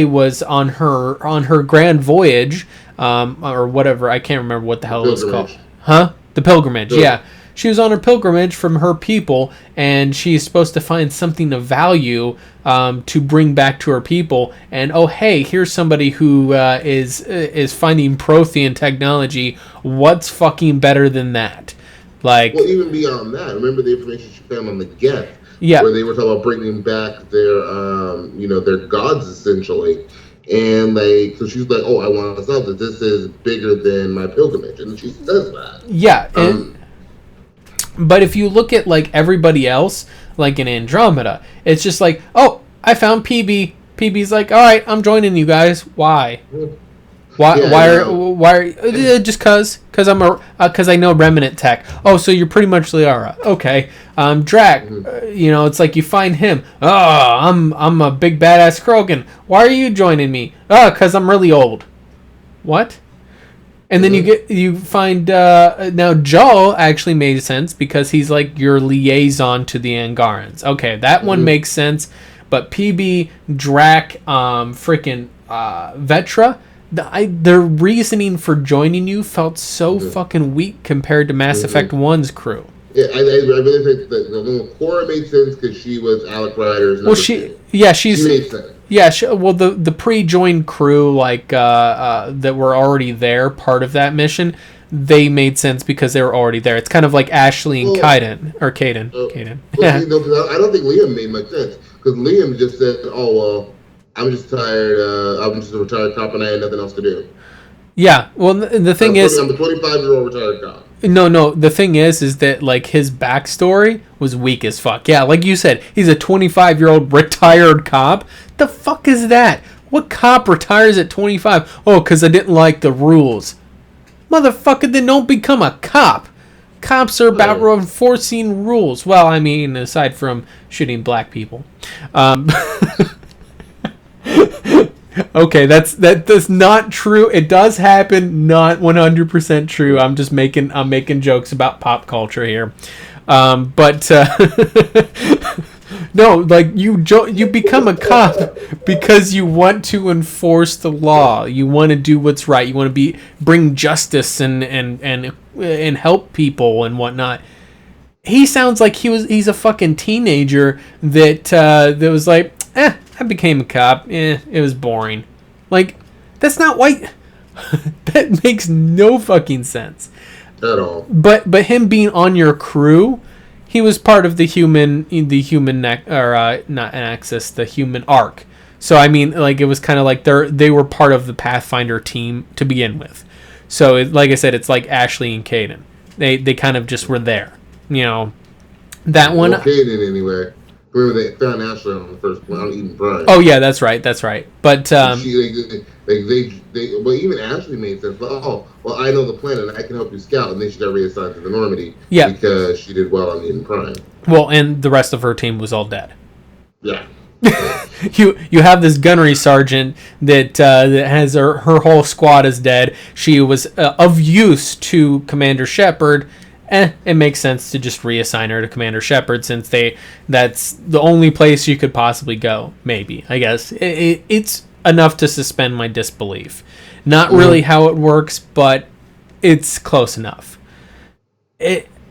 was on her grand voyage, or whatever. I can't remember what the hell it was called. Huh? The pilgrimage, yeah. She was on her pilgrimage from her people, and she's supposed to find something of value to bring back to her people. And oh, hey, here's somebody who is finding Prothean technology. What's fucking better than that? Like, well, even beyond that, remember the information she found on the Geth, where they were talking about bringing back their gods essentially, and so she's like, oh, I want to know that this is bigger than my pilgrimage, and she says that. Yeah, but if you look at like everybody else, like in Andromeda, it's just like, oh, I found PB. PB's like, all right, I'm joining you guys. Why? Why? Just cause I know remnant tech. Oh, so you're pretty much Liara. Okay. Drac, it's like you find him. Oh, I'm a big badass Krogan. Why are you joining me? Oh, cause I'm really old. What? And then you find now Joel actually made sense because he's like your liaison to the Angarans. Okay, that one makes sense. But PB, Drac, freaking Vetra. Their reasoning for joining you felt so fucking weak compared to Mass Effect 1's crew. Yeah, I really think that the Cora made sense because she was Alec Ryder's. Well, she made sense. Yeah, the pre-joined crew that were already there, part of that mission, they made sense because they were already there. It's kind of like Ashley and Kaiden. Yeah. I don't think Liam made much sense because Liam just said, "Oh well, I'm just tired. I'm just a retired cop, and I had nothing else to do." Yeah. Well, the thing is, I'm a 25-year-old retired cop. No. The thing is that like his backstory was weak as fuck. Yeah, like you said, he's a 25-year-old retired cop. The fuck is that? What cop retires at 25? Oh, because I didn't like the rules. Motherfucker, then don't become a cop. Cops are about enforcing rules. Well, I mean, aside from shooting black people. Okay, that's not true. It does happen, not 100% true. I'm making jokes about pop culture here. But no, like you become a cop because you want to enforce the law. You want to do what's right. You want to bring justice and help people and whatnot. He sounds like he's a fucking teenager that was like, I became a cop. It was boring. Like, that's not white. That makes no fucking sense at all. But him being on your crew, he was part of the human arc. So I mean, like, it was kind of like they were part of the Pathfinder team to begin with. So like I said, it's like Ashley and Kaiden. They kind of just were there. That one. Kaiden anyway. Remember they found Ashley on the first one on Eden Prime. Oh yeah, that's right. But well, even Ashley made sense. But, I know the planet. I can help you scout, and then she got reassigned to the Normandy. Yeah, because she did well on Eden Prime. Well, and the rest of her team was all dead. Yeah. You have this gunnery sergeant that has her whole squad is dead. She was of use to Commander Shepard. It makes sense to just reassign her to Commander Shepard since that's the only place you could possibly go. Maybe, I guess it's enough to suspend my disbelief. Not really how it works, but it's close enough.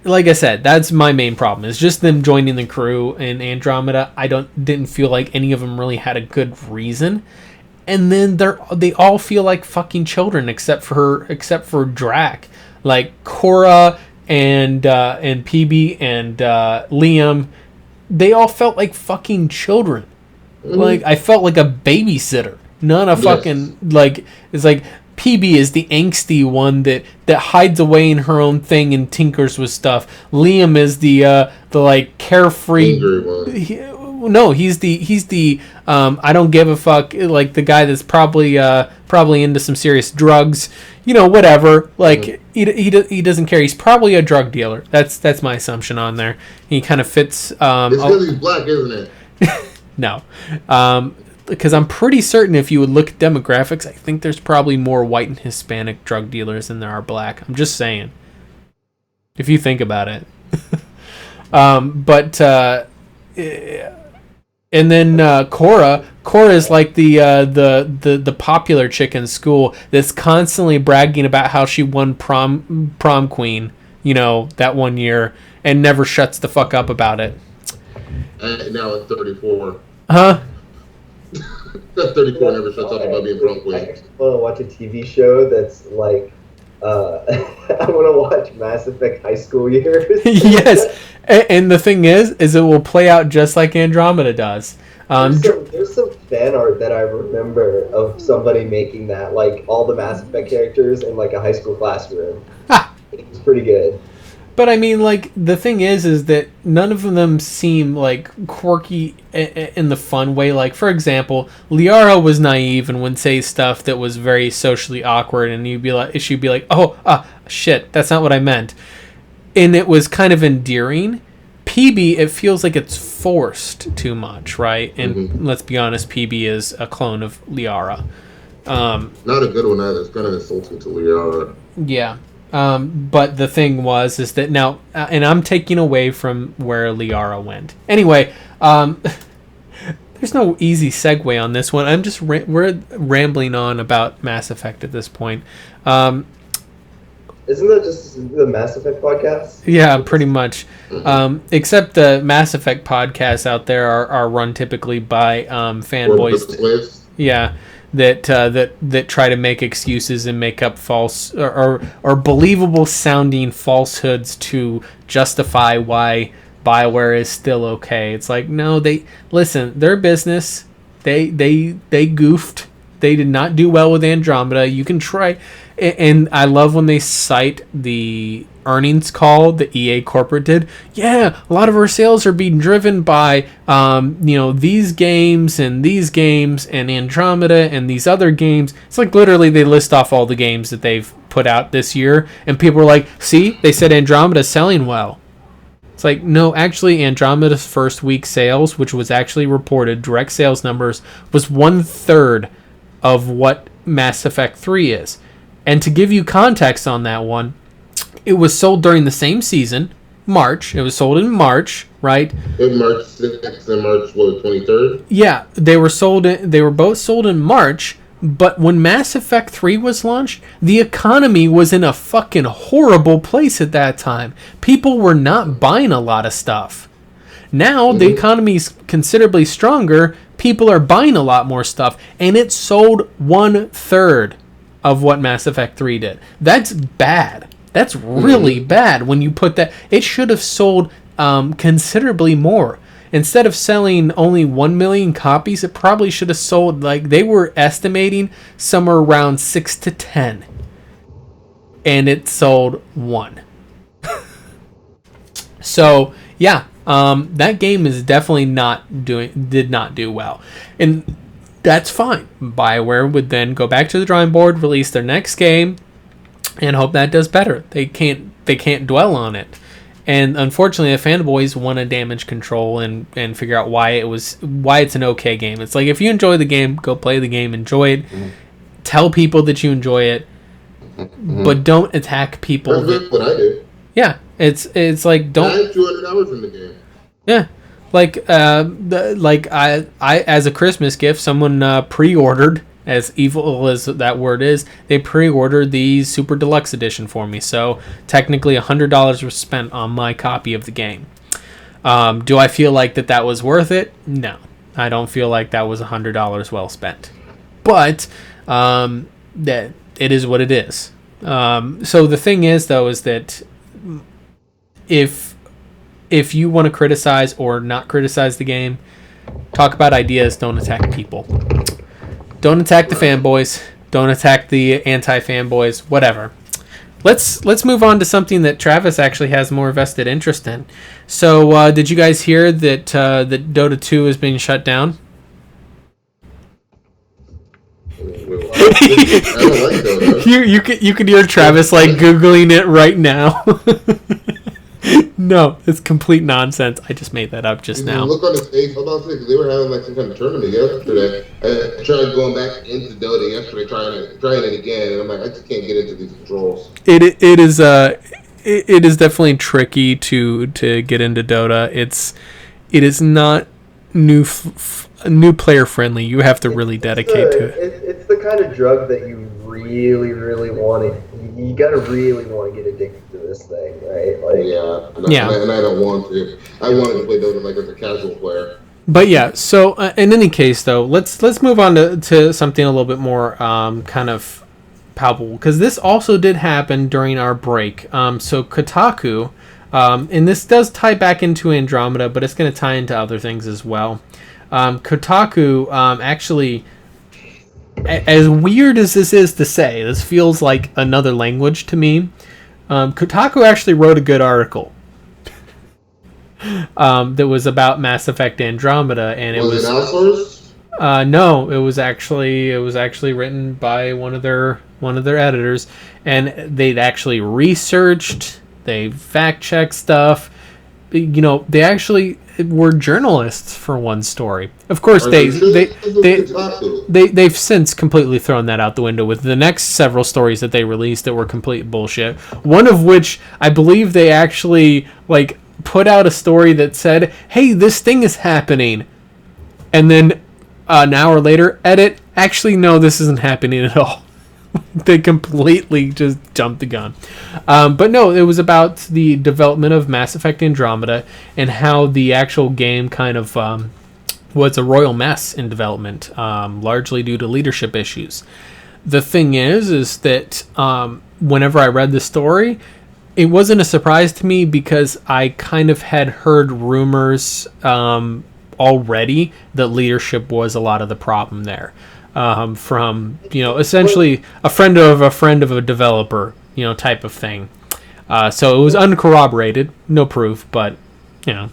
Like I said, that's my main problem. Is just them joining the crew in Andromeda. I didn't feel like any of them really had a good reason. And then they all feel like fucking children except for Drac. Like Cora and PB and Liam, they all felt like fucking children. Like I felt like a babysitter, not a fucking like. It's like PB is the angsty one that hides away in her own thing and tinkers with stuff. Liam is the like carefree. He's the I don't give a fuck, like the guy that's probably into some serious drugs. Whatever. Like he doesn't care. He's probably a drug dealer. That's my assumption on there. He kind of fits. It's because he's black, isn't it? No. Because I'm pretty certain if you would look at demographics, I think there's probably more white and Hispanic drug dealers than there are black. I'm just saying. If you think about it. And then Cora is like the popular chick in school that's constantly bragging about how she won prom queen, that one year, and never shuts the fuck up about it. Now at 34. Huh? That 34 never shuts up about being prom queen. I actually want to watch a TV show that's like, I want to watch Mass Effect High School Years. Yes, and the thing is it will play out just like Andromeda does. There's some fan art that I remember of somebody making that, like all the Mass Effect characters in like a high school classroom. It's pretty good. But I mean, like, the thing is that none of them seem like quirky in the fun way. Like, for example, Liara was naive and would say stuff that was very socially awkward, and she'd be like, "Oh, shit, that's not what I meant," and it was kind of endearing. PB, it feels like it's forced too much, right? And let's be honest, PB is a clone of Liara. Not a good one either. It's kind of insulting to Liara. Yeah. But the thing is that now, and I'm taking away from where Liara went. Anyway, there's no easy segue on this one. I'm just we're rambling on about Mass Effect at this point. Isn't that just the Mass Effect podcast? Yeah, pretty much. Except the Mass Effect podcasts out there are run typically by fanboys. Yeah. That try to make excuses and make up false or believable sounding falsehoods to justify why BioWare is still okay. It's like, no, their business, they goofed. They did not do well with Andromeda. You can try, and I love when they cite the earnings call the EA corporate did. Yeah, a lot of our sales are being driven by these games and Andromeda and these other games. It's like literally they list off all the games that they've put out this year, and people are like, see, they said Andromeda's selling well. It's like, no, actually Andromeda's first week sales, which was actually reported, direct sales numbers, was 1/3 of what Mass Effect 3 is. And to give you context on that one, it was sold during the same season, March. It was sold in March, right? In March 6th and March 23rd? Yeah, they were both sold in March, but when Mass Effect 3 was launched, the economy was in a fucking horrible place at that time. People were not buying a lot of stuff. Now, the economy's considerably stronger. People are buying a lot more stuff, and it sold 1/3 of what Mass Effect 3 did. That's bad. That's really bad when you put that. It should have sold considerably more. Instead of selling only 1 million copies, it probably should have sold, like, they were estimating somewhere around 6 to 10. And it sold 1. So, yeah, that game is definitely did not do well. And that's fine. BioWare would then go back to the drawing board, release their next game, and hope that does better. They can't dwell on it. And unfortunately, the fanboys want to damage control and figure out why it's an okay game. It's like, if you enjoy the game, go play the game, enjoy it. Mm-hmm. Tell people that you enjoy it, but don't attack people. That's what I do. Yeah, it's like, don't. I have 200 hours in the game. Yeah, I as a Christmas gift, someone pre-ordered, as evil as that word is, they pre-ordered the Super Deluxe Edition for me. So technically $100 was spent on my copy of the game. Do I feel like that was worth it? No. I don't feel like that was $100 well spent. But that it is what it is. So the thing is, though, is that if you want to criticize or not criticize the game, talk about ideas, don't attack people. Don't attack the fanboys. Don't attack the anti-fanboys. Whatever. Let's move on to something that Travis actually has more vested interest in. So, did you guys hear that that Dota 2 is being shut down? I don't like Dota. You could hear Travis like Googling it right now. No, it's complete nonsense. I just made that up just now. Look on his face. Hold on a second. They were having like some kind of tournament yesterday. I tried going back into Dota yesterday, trying it again, and I'm like, I just can't get into these controls. It is definitely tricky to get into Dota. It is not new player friendly. You have to really dedicate to it. It's the kind of drug that you really, really want to. You gotta really want to get addicted to this thing, right? Like, and I don't want to. I wanted to play Dota like as a casual player. But yeah, so in any case, though, let's move on to something a little bit more kind of palpable, because this also did happen during our break. So Kotaku, and this does tie back into Andromeda, but it's going to tie into other things as well. Kotaku actually, as weird as this is to say, this feels like another language to me. Kotaku actually wrote a good article that was about Mass Effect Andromeda, and it was outsourced? No, it was actually written by one of their editors, and they'd actually researched, they fact checked stuff. You know, they actually were journalists for one story. Of course, they've since completely thrown that out the window with the next several stories that they released that were complete bullshit. One of which I believe they actually like put out a story that said, "Hey, this thing is happening," and then an hour later, edit, actually, no, this isn't happening at all. They completely just jumped the gun. But no, it was about the development of Mass Effect Andromeda and how the actual game kind of was a royal mess in development, largely due to leadership issues. The thing is that whenever I read the story, it wasn't a surprise to me because I kind of had heard rumors already that leadership was a lot of the problem there. From, you know, essentially a friend of a developer, you know, type of thing. So it was uncorroborated, no proof, but, you know.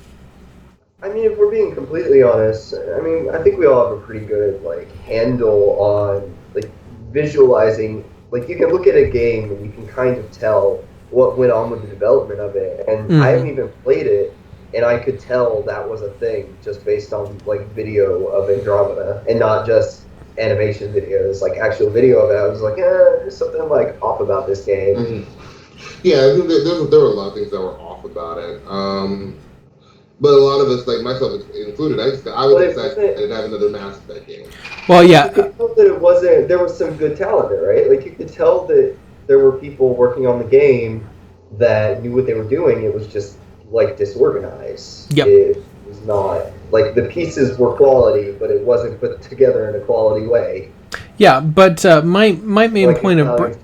I mean, if we're being completely honest, I mean, I think we all have a pretty good, like, handle on, like, visualizing. Like, you can look at a game and you can kind of tell what went on with the development of it. And I haven't even played it, and I could tell that was a thing just based on, like, video of Andromeda and not just animation videos, like actual video of it. I was like, there's something like off about this game. Mm-hmm. Yeah, I think there were a lot of things that were off about it. But a lot of us, like myself included, I was excited to have another Mass Effect game. Well, yeah. You could tell that there was some good talent there, right? Like, you could tell that there were people working on the game that knew what they were doing. It was just, like, disorganized. Yep. It was not, like, the pieces were quality, but it wasn't put together in a quality way. Yeah, but my main like point of,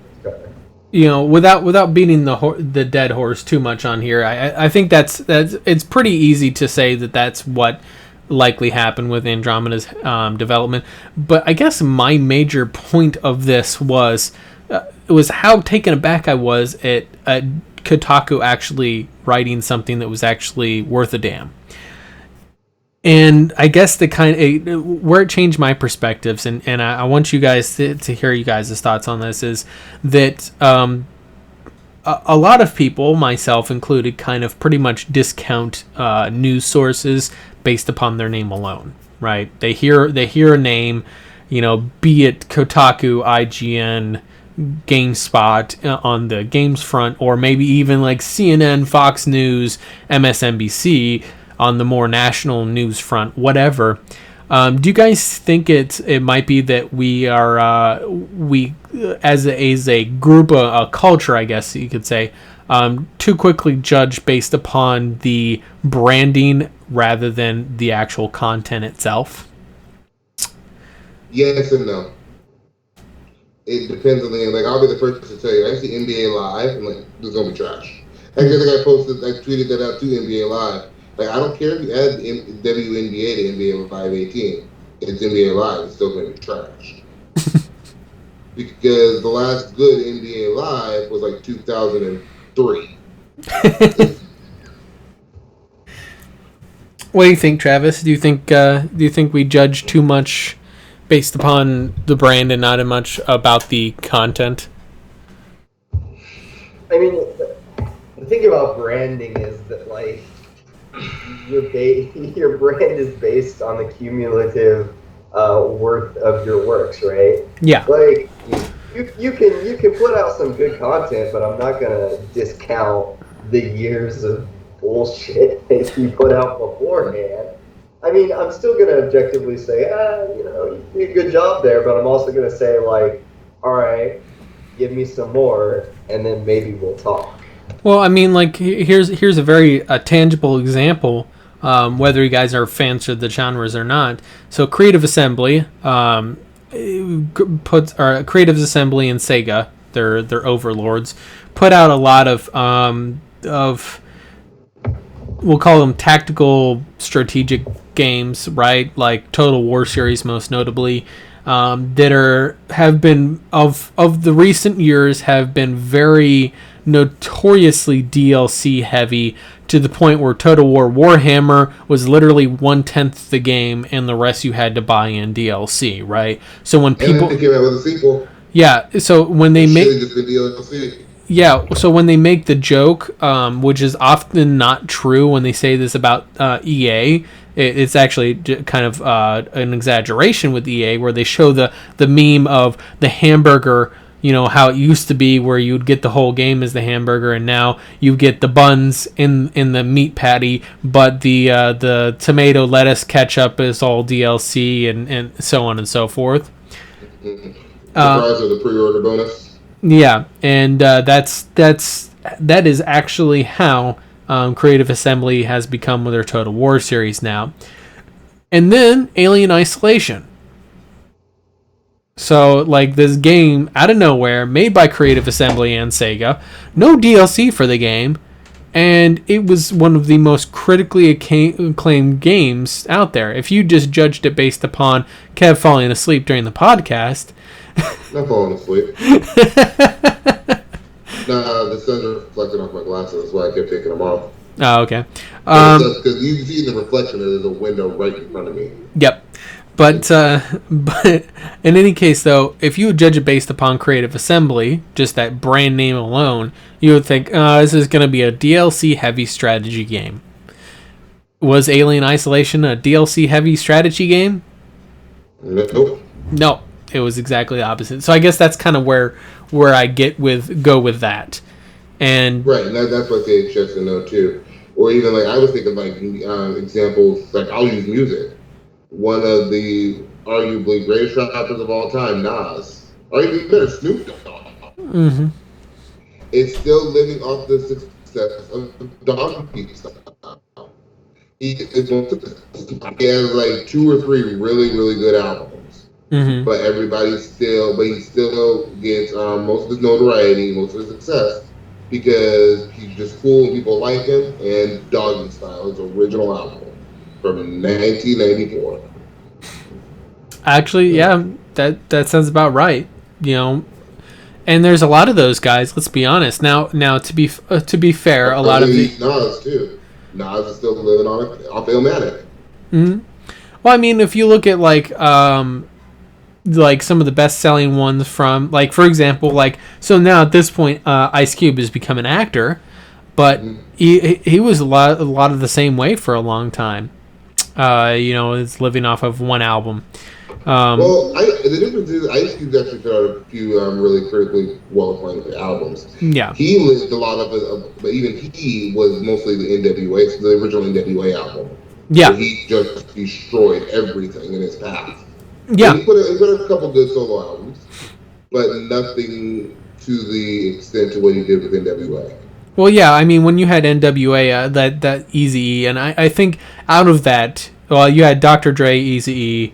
you know, without beating the dead horse too much on here, I think that's it's pretty easy to say that that's what likely happened with Andromeda's development. But I guess my major point of this was how taken aback I was at Kotaku actually writing something that was actually worth a damn. And I guess the where it changed my perspectives, and I want you guys to hear you guys' thoughts on this, is that a lot of people, myself included, kind of pretty much discount news sources based upon their name alone, right? They hear a name, be it Kotaku, IGN, GameSpot on the games front, or maybe even like CNN, Fox News, MSNBC on the more national news front, whatever. Do you guys think it might be that we are we as a group, a culture, I guess you could say, too quickly judge based upon the branding rather than the actual content itself? Yes and no. It depends on the game. Like, I'll be the first to tell you, I see NBA Live, and like, this is gonna be trash. I guess I tweeted that out to NBA Live. Like, I don't care if you add WNBA to NBA Live 18. It's NBA Live. It's still going to be trash. Because the last good NBA Live was like 2003. What do you think, Travis? Do you think we judge too much based upon the brand and not as much about the content? I mean, the thing about branding is that, like, your brand is based on the cumulative worth of your works, right? Yeah. Like, you can put out some good content, but I'm not gonna discount the years of bullshit that you put out beforehand. I mean, I'm still gonna objectively say, you did a good job there, but I'm also gonna say, like, all right, give me some more, and then maybe we'll talk. Well, I mean, like, here's a very tangible example, whether you guys are fans of the genres or not. So, Creative Assembly Creative Assembly and Sega, their overlords, put out a lot of we'll call them tactical strategic games, right? Like Total War series, most notably, that have been of the recent years have been very notoriously DLC heavy, to the point where Total War Warhammer was literally 1/10 the game, and the rest you had to buy in DLC, right? So when people came out with a sequel, so when they make DLC. Yeah, so when they make the joke, which is often not true when they say this about EA, it's actually kind of an exaggeration with EA, where they show the meme of the hamburger, how it used to be where you'd get the whole game as the hamburger, and now you get the buns in the meat patty, but the tomato, lettuce, ketchup is all DLC, and so on and so forth. The price of the pre-order bonus. Yeah, and that is actually how Creative Assembly has become with their Total War series now. And then Alien Isolation. So, like, this game out of nowhere, made by Creative Assembly and Sega, no DLC for the game, and it was one of the most critically acclaimed games out there. If you just judged it based upon Kev falling asleep during the podcast... Not falling asleep. Nah, the sun's reflecting off my glasses. That's why I kept taking them off. Oh, okay. Because you can see the reflection. There's a window right in front of me. Yep. But in any case, though, if you would judge it based upon Creative Assembly, just that brand name alone, you would think, this is going to be a DLC-heavy strategy game. Was Alien Isolation a DLC-heavy strategy game? Nope. No. It was exactly the opposite. So I guess that's kind of where I go with that. And right, and that's what they checks to know too. Or even like I was thinking like examples, like I'll use music. One of the arguably greatest rappers of all time, Nas, or even better, Snoop Dogg. Mm-hmm. It's still living off the success of Donkey Style. He has like 2 or 3 really, really good albums. Mm-hmm. But he still gets most of his notoriety, most of his success, because he's just cool and people like him. And Doggy Style, his original album from 1994. Actually, yeah, that sounds about right. And there's a lot of those guys. Let's be honest. Now to be fair, a lot of Nas too. Nas is still living off Illmatic. Mm-hmm. Well, I mean, if you look at like like some of the best selling ones from, like, for example, like, so now at this point, Ice Cube has become an actor, but he was a lot of the same way for a long time. It's living off of one album. The difference is Ice Cube actually put out a few really critically well-acclaimed albums. Yeah. He lived a lot of it, but even he was mostly the NWA, the original NWA album. Yeah. He just destroyed everything in his path. Yeah. He put a couple good solo albums, but nothing to the extent of what he did with NWA. Well, yeah, I mean, when you had NWA, that Eazy-E, and I think out of that, well, you had Dr. Dre, Eazy-E.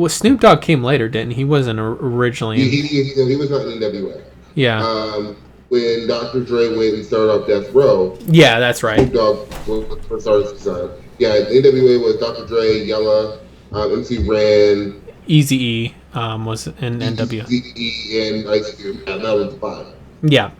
Snoop Dogg came later, didn't he? He wasn't originally. He was not in NWA. Yeah. When Dr. Dre went and started off Death Row. Yeah, that's right. Snoop Dogg was started. Yeah, NWA was Dr. Dre, Yella, MC Ren. Eazy-E was in NWA. Eazy-E and Ice Cube. Yeah, that was fine. Yeah.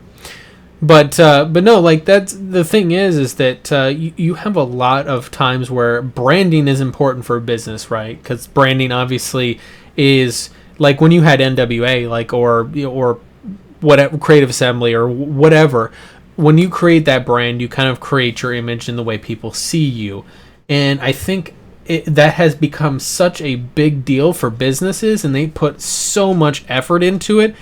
But no, like, that's the thing is that you have a lot of times where branding is important for a business, right? Because branding obviously is, like, when you had NWA, like, or whatever, Creative Assembly or whatever, when you create that brand, you kind of create your image in the way people see you. And I think that has become such a big deal for businesses, and they put so much effort into it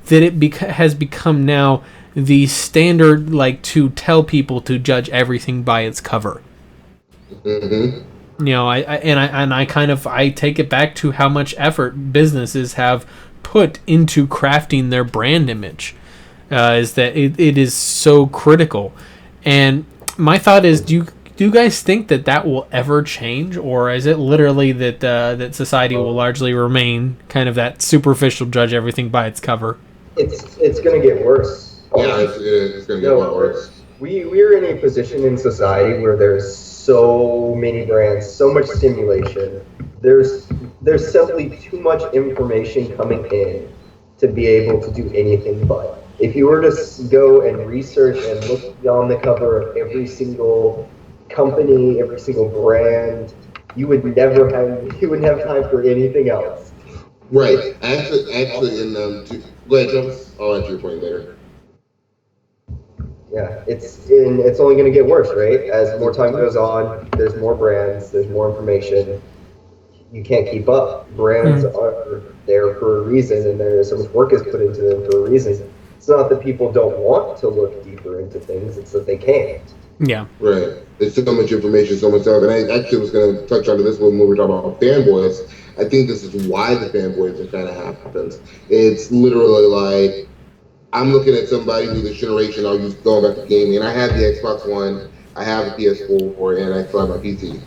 that it has become now the standard, like, to tell people to judge everything by its cover. Mm-hmm. I take it back to how much effort businesses have put into crafting their brand image. Is that it is so critical. And my thought is, do you guys think that will ever change, or is it literally that society will largely remain kind of that superficial judge everything by its cover? It's going to get worse. Yeah, it's going to get a lot worse. We're in a position in society where there's so many brands, so much stimulation. There's simply too much information coming in to be able to do anything but. If you were to go and research and look beyond the cover of every single company, every single brand, you wouldn't have time for anything else. Right. Actually, go ahead, Travis. I'll answer your point later. Yeah, it's only going to get worse, right? As more time goes on, there's more brands, there's more information. You can't keep up. Brands are there for a reason, and there's so much work is put into them for a reason. It's not that people don't want to look deeper into things; it's that they can't. Yeah. Right. There's so much information, so much stuff, and I actually was going to touch on this when we were talking about fanboys. I think this is why the fanboys are kind of happens. It's literally like, I'm looking at somebody who this generation, I'll use going back to gaming, and I have the Xbox One, I have a PS4, and I still have my PC.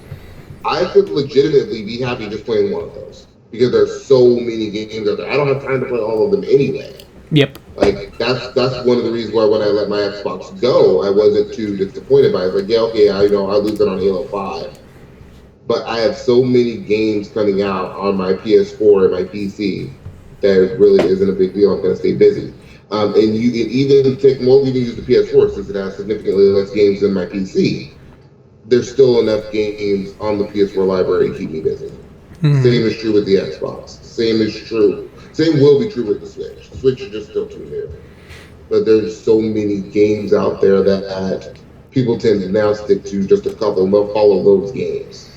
I could legitimately be happy just playing one of those, because there's so many games out there. I don't have time to play all of them anyway. Yep. Like, that's one of the reasons why when I let my Xbox go, I wasn't too disappointed by it. Like, yeah, okay, I'll lose it on Halo 5. But I have so many games coming out on my PS4 and my PC that it really isn't a big deal. I'm going to stay busy. And you can even use the PS4 since it has significantly less games than my PC. There's still enough games on the PS4 library to keep me busy. Same is true with the Xbox. Same will be true with the Switch. The Switch is just still too new. But there's so many games out there that people tend to now stick to just a couple and they'll follow those games.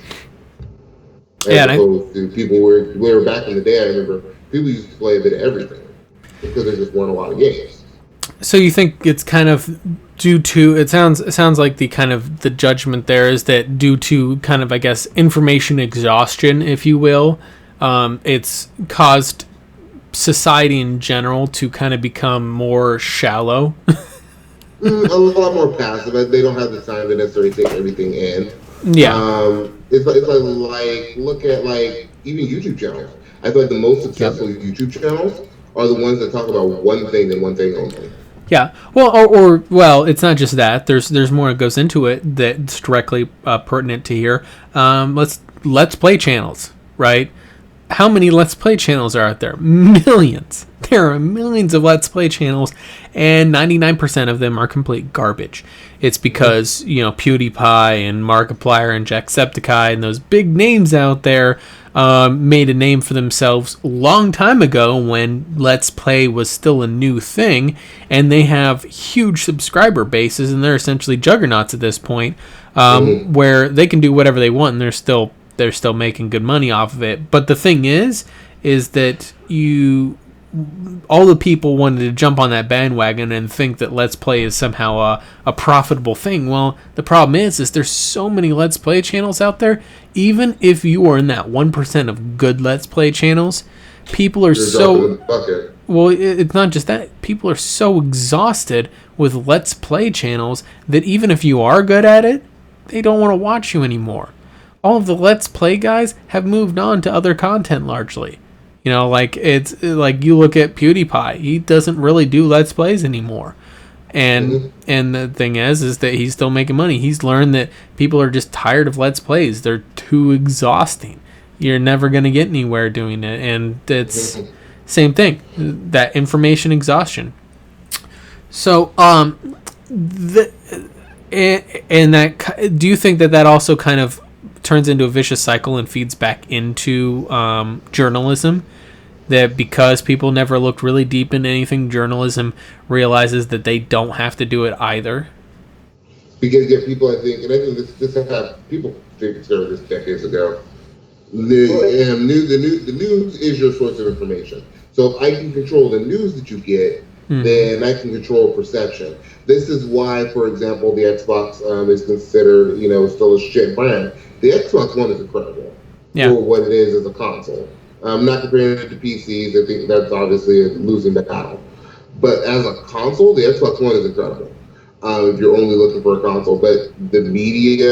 As opposed to people where back in the day, I remember people used to play a bit of everything because there just weren't a lot of games. So you think it's kind of due to, it sounds like the judgment there is that due to kind of, I guess, information exhaustion, if you will, it's caused society in general to kind of become more shallow. A lot more passive. They don't have the time to necessarily take everything in. Yeah. It's like look at like even YouTube channels. I feel like the most successful YouTube channels are the ones that talk about one thing and one thing only. Yeah. Well, it's not just that. There's more that goes into it that's directly pertinent to here. Let's play channels, right? How many Let's Play channels are out there? Millions. there are millions of Let's Play channels, and 99% of them are complete garbage. It's because, PewDiePie and Markiplier and Jacksepticeye and those big names out there made a name for themselves a long time ago when Let's Play was still a new thing, and they have huge subscriber bases, and they're essentially juggernauts at this point, where they can do whatever they want, and they're still making good money off of it. But the thing is that all the people wanted to jump on that bandwagon and think that Let's Play is somehow a profitable thing. Well, the problem is there's so many Let's Play channels out there. Even if you are in that 1% of good Let's Play channels, people are well, it's not just that. People are so exhausted with Let's Play channels that even if you are good at it, they don't want to watch you anymore. All of the Let's Play guys have moved on to other content largely. It's like you look at PewDiePie. He doesn't really do Let's Plays anymore. And the thing is that he's still making money. He's learned that people are just tired of Let's Plays. They're too exhausting. You're never going to get anywhere doing it. And it's same thing. That information exhaustion. So, do you think that also kind of turns into a vicious cycle and feeds back into journalism? That because people never looked really deep into anything, journalism realizes that they don't have to do it either? Because people, I think this happened. People discovered this decades ago. The news is your source of information. So if I can control the news that you get, then I can control perception. This is why, for example, the Xbox is considered, still a shit brand. The Xbox One is incredible for what it is as a console. Not comparing it to PCs, I think that's obviously a losing battle. But as a console, the Xbox One is incredible. If you're only looking for a console, but the media,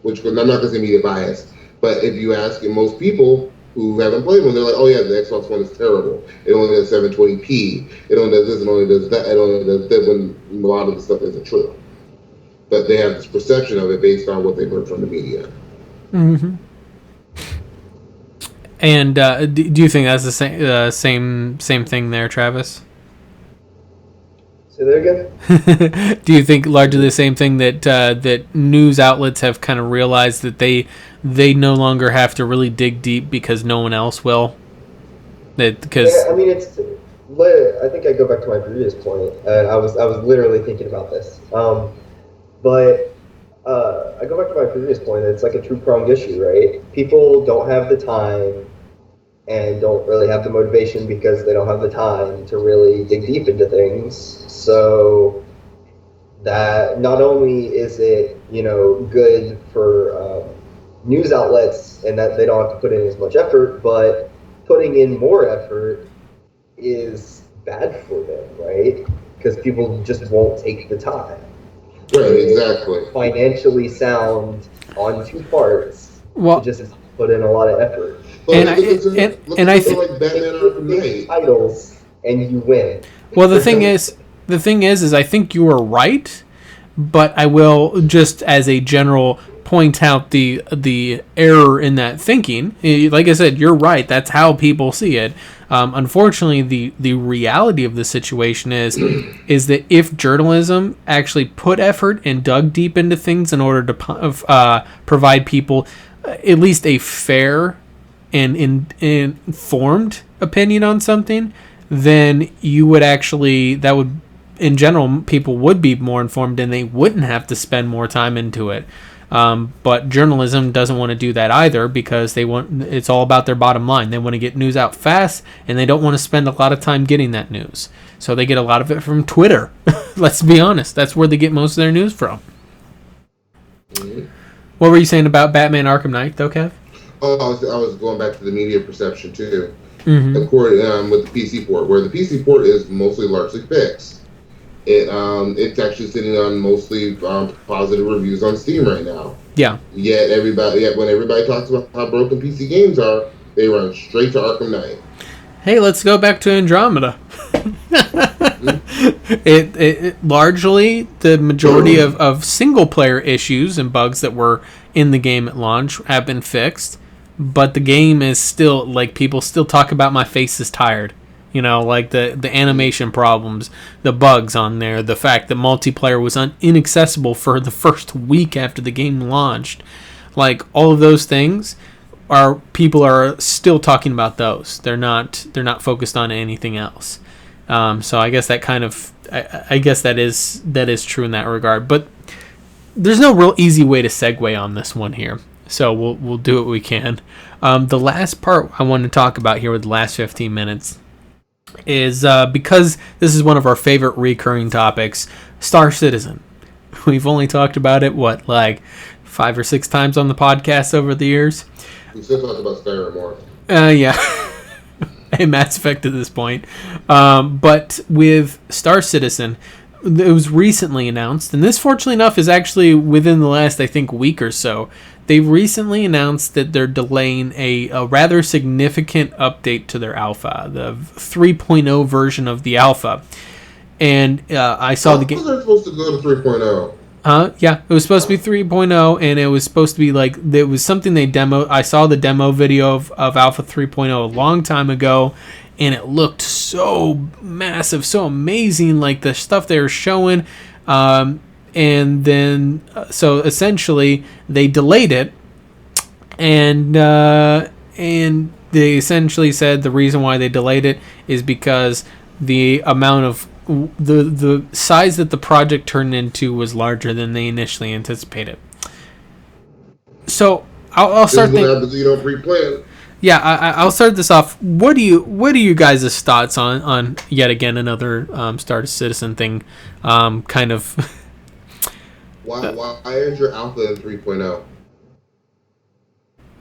which I'm not going to say media bias, but if you ask most people who haven't played one, they're like, oh yeah, the Xbox One is terrible. It only does 720p. It only does this, it only does that, it only does that, when a lot of the stuff isn't true. But they have this perception of it based on what they've heard from the media. Mm-hmm. And do you think that's the same thing there, Travis? Say that again? Do you think largely the same thing that news outlets have kind of realized that they no longer have to really dig deep because no one else will? I think I go back to my previous point, and I was literally thinking about this. But I go back to my previous point. It's like a two-pronged issue, right? People don't have the time and don't really have the motivation because they don't have the time to really dig deep into things. So that not only is it, good for news outlets and that they don't have to put in as much effort, but putting in more effort is bad for them, right? Because people just won't take the time. Right, exactly. Financially sound on two parts. Well, to just put in a lot of effort. And I think titles and you win. Well, the thing is I think you are right, but I will just as a general point out the error in that thinking. Like I said, you're right. That's how people see it. Unfortunately, the reality of the situation is that if journalism actually put effort and dug deep into things in order to provide people at least a fair and informed opinion on something, then you would in general, people would be more informed and they wouldn't have to spend more time into it. But journalism doesn't want to do that either because it's all about their bottom line. They want to get news out fast and they don't want to spend a lot of time getting that news. So they get a lot of it from Twitter. Let's be honest. That's where they get most of their news from. Mm-hmm. What were you saying about Batman Arkham Knight though, Kev? Oh, I was going back to the media perception too. Mm-hmm. Of course, with the PC port, where the PC port is mostly largely fixed. It's actually sitting on mostly positive reviews on Steam right now. Yeah. Yet when everybody talks about how broken PC games are, they run straight to Arkham Knight. Hey, let's go back to Andromeda. It largely the majority of single player issues and bugs that were in the game at launch have been fixed, but the game is still people still talk about my face is tired. You know, like the animation problems, the bugs on there, the fact that multiplayer was inaccessible for the first week after the game launched. Like, all of those things people are still talking about those. They're not focused on anything else. So I guess that kind of I guess that is true in that regard. But there's no real easy way to segue on this one here. So we'll do what we can. The last part I want to talk about here with the last 15 minutes is because this is one of our favorite recurring topics, Star Citizen. We've only talked about it, like 5 or 6 times on the podcast over the years. We still talk about Skyrim more. Yeah. And Mass Effect at this point. But with Star Citizen, it was recently announced, and this, fortunately enough, is actually within the last, I think, week or so. They recently announced that they're delaying a rather significant update to their alpha, the 3.0 version of the alpha. And I saw the game. They're supposed to go to 3.0. Yeah, it was supposed to be 3.0, and it was supposed to be like, there was something they demoed. I saw the demo video of Alpha 3.0 a long time ago, and it looked so massive, so amazing, like the stuff they were showing. And then, so essentially, they delayed it, and they essentially said the reason why they delayed it is because the amount of the size that the project turned into was larger than they initially anticipated. So I'll start. What happens if you don't pre-plan? Yeah, I'll start this off. What are you guys' thoughts on yet again another Star Citizen thing? Kind of. Why is your alpha in 3.0?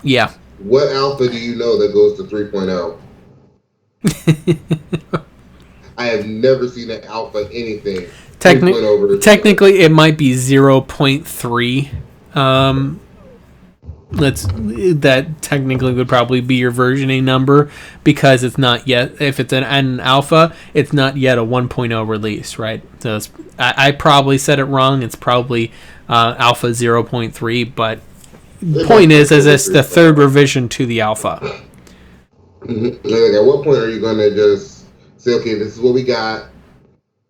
Yeah. What alpha do you know that goes to 3.0? I have never seen an alpha anything. Technically, it might be 0.3. That technically would probably be your versioning number because it's not yet. If it's an alpha, it's not yet a 1.0 release, right? So I probably said it wrong. It's probably alpha 0.3, but the point is it's the third revision to the alpha. Mm-hmm. Like, at what point are you going to just say, okay, this is what we got,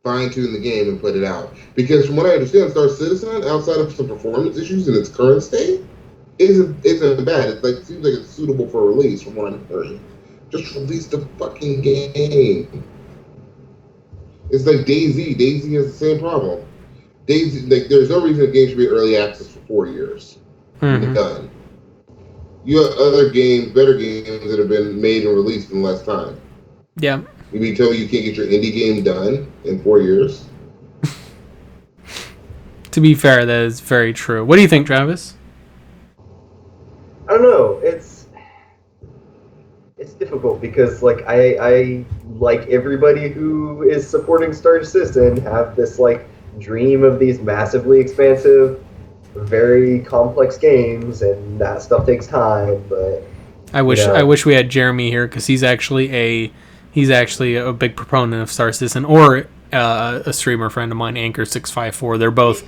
fine-tune the game and put it out? Because from what I understand, Star Citizen, outside of some performance issues in its current state, isn't bad. It's like, it seems like it's suitable for release from what I'm hearing. Just release the fucking game. It's like DayZ. DayZ has the same problem. DayZ, like, there's no reason a game should be early access for 4 years. Mm-hmm. Done. You have other games, better games that have been made and released in less time. Yeah. You mean tell me you can't get your indie game done in 4 years? To be fair, that is very true. What do you think, Travis? I don't know. It's difficult because, like, I like everybody who is supporting Star Citizen have this, like, dream of these massively expansive, very complex games, and that stuff takes time. But I wish we had Jeremy here because he's actually a big proponent of Star Citizen, or a streamer friend of mine, Anchor654. They're both.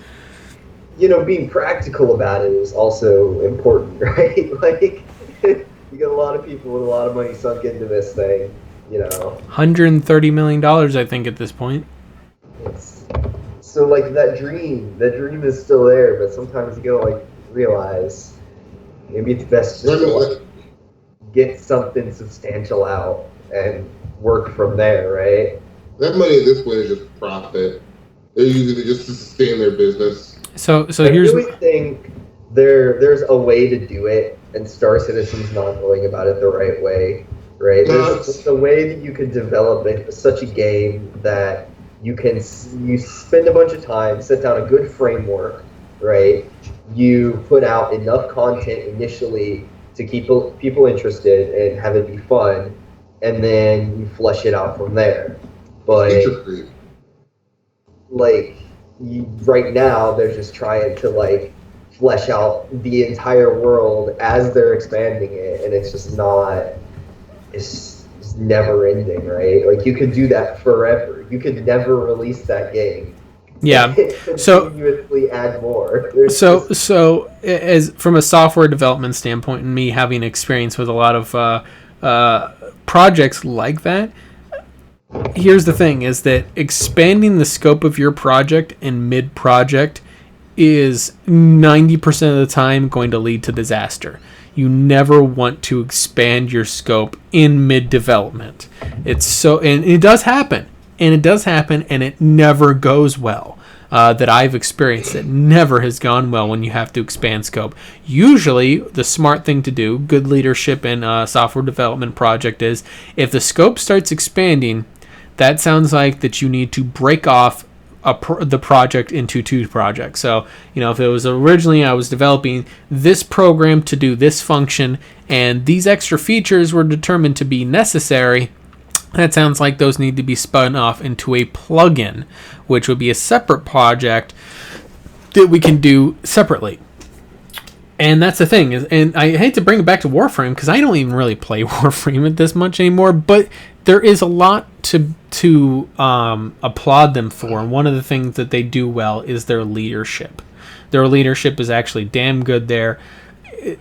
Being practical about it is also important, right? Like, you get a lot of people with a lot of money sunk into this thing, $130 million, I think, at this point. So, like, that dream is still there, but sometimes you gotta, like, realize maybe it's best just to, like, get something substantial out and work from there, right? That money at this point is just profit. They're using it just to sustain their business. So I here's. I really think there's a way to do it, and Star Citizen's not going about it the right way, right? There's a way that you could develop such a game that you spend a bunch of time, set down a good framework, right? You put out enough content initially to keep people interested and have it be fun, and then you flesh it out from there. But right now, they're just trying to, like, flesh out the entire world as they're expanding it, and it's just not. It's never ending, right? Like, you could do that forever. You could never release that game. Yeah. So continuously add more. So as from a software development standpoint, and me having experience with a lot of projects like that, here's the thing, is that expanding the scope of your project in mid-project is 90% of the time going to lead to disaster. You never want to expand your scope in mid-development. And it does happen, and it never goes well. That I've experienced, it never has gone well when you have to expand scope. Usually, the smart thing to do, good leadership in a software development project, is if the scope starts expanding, that sounds like that you need to break off the project into two projects. So, if it was originally I was developing this program to do this function, and these extra features were determined to be necessary, that sounds like those need to be spun off into a plugin, which would be a separate project that we can do separately. And that's the thing, and I hate to bring it back to Warframe because I don't even really play Warframe at this much anymore, but there is a lot to applaud them for, and one of the things that they do well is their leadership. Their leadership is actually damn good there,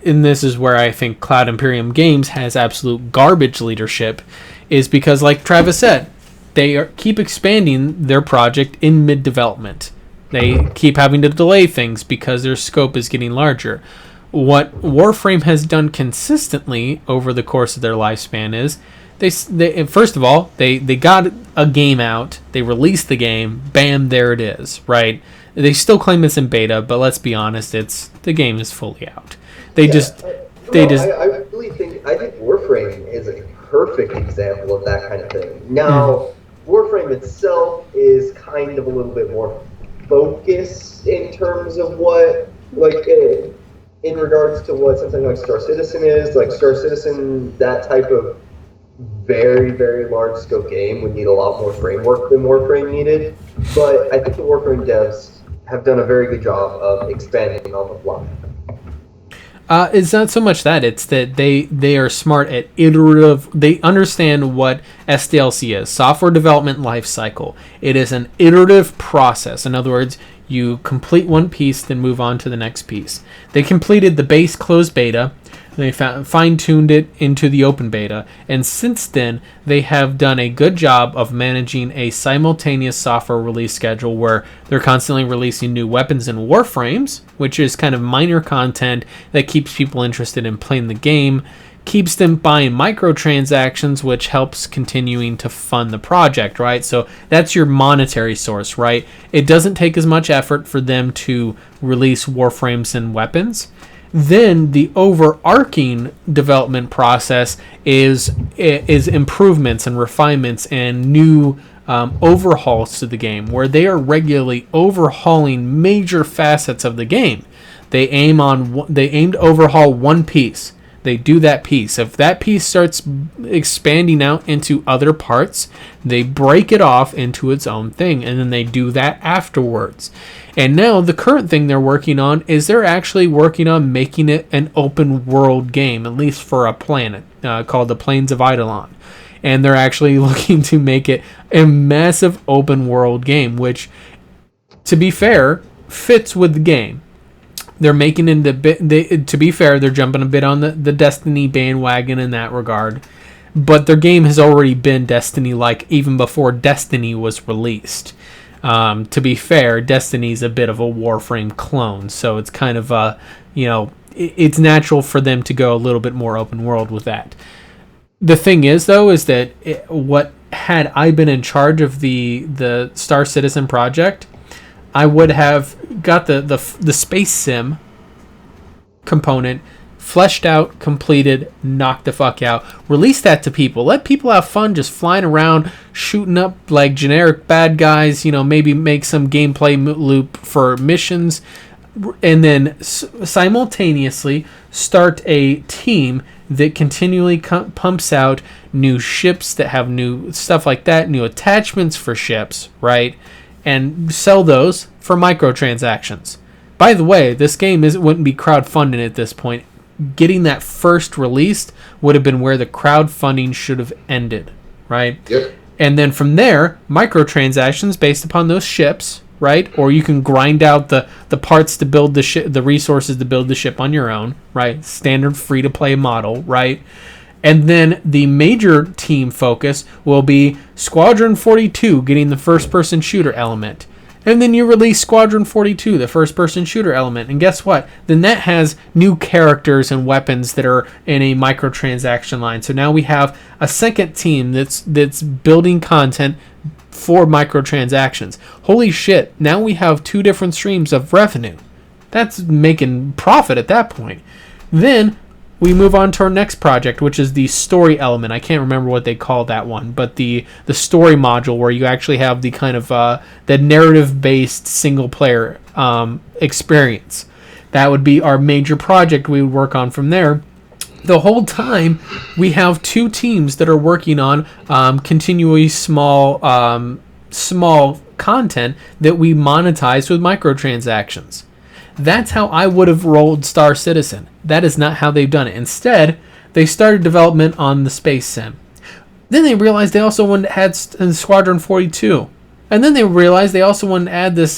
and this is where I think Cloud Imperium Games has absolute garbage leadership, is because, like Travis said, they keep expanding their project in mid-development. They keep having to delay things because their scope is getting larger. What Warframe has done consistently over the course of their lifespan is they first of all, they got a game out, they released the game, bam, there it is, right? They still claim it's in beta, but let's be honest, the game is fully out. I really think Warframe is a perfect example of that kind of thing. Now, Warframe itself is kind of a little bit more focused in terms of what, in regards to what something like Star Citizen is. Like Star Citizen, that type of very, very large scope game would need a lot more framework than Warframe needed. But I think the Warframe devs have done a very good job of expanding on the fly. It's not so much that, it's that they are smart at iterative. They understand what SDLC is, software development lifecycle. It is an iterative process. In other words, you complete one piece, then move on to the next piece. They completed the base closed beta. They fine-tuned it into the open beta, and since then, they have done a good job of managing a simultaneous software release schedule where they're constantly releasing new weapons and warframes, which is kind of minor content that keeps people interested in playing the game, keeps them buying microtransactions, which helps continuing to fund the project, right? So that's your monetary source, right? It doesn't take as much effort for them to release warframes and weapons. Then the overarching development process is improvements and refinements and new overhauls to the game, where they are regularly overhauling major facets of the game. They aim to overhaul one piece. They do that piece. If that piece starts expanding out into other parts, they break it off into its own thing, and then they do that afterwards. And now the current thing they're working on is they're actually working on making it an open world game, at least for a planet called the Plains of Eidolon. And they're actually looking to make it a massive open world game, which, to be fair, fits with the game. They're making it to be fair, they're jumping a bit on the Destiny bandwagon in that regard. But their game has already been Destiny-like even before Destiny was released. To be fair, Destiny's a bit of a Warframe clone, so it's kind of it's natural for them to go a little bit more open world with that. The thing is, though, is that had I been in charge of the Star Citizen project, I would have got the space sim component fleshed out, completed, knocked the fuck out. Release that to people. Let people have fun just flying around, shooting up like generic bad guys, maybe make some gameplay loop for missions, and then simultaneously start a team that continually pumps out new ships that have new stuff like that, new attachments for ships, right? And sell those for microtransactions. By the way, this game wouldn't be crowdfunding at this point. Getting that first released would have been where the crowdfunding should have ended, right? Yep. And then from there, microtransactions based upon those ships, right? Or you can grind out the parts to build the ship, the resources to build the ship on your own, right? Standard free-to-play model, right? And then the major team focus will be Squadron 42 getting the first-person shooter element. And then you release Squadron 42, the first-person shooter element. And guess what? Then that has new characters and weapons that are in a microtransaction line. So now we have a second team that's building content for microtransactions. Holy shit, now we have 2 different streams of revenue. That's making profit at that point. Then we move on to our next project, which is the story element. I can't remember what they call that one, but the story module where you actually have the kind of the narrative-based single-player experience. That would be our major project we would work on from there. The whole time, we have 2 teams that are working on continually small content that we monetize with microtransactions. That's how I would have rolled Star Citizen. That is not how they've done it. Instead, they started development on the Space Sim. Then they realized they also wanted to add Squadron 42. And then they realized they also wanted to add this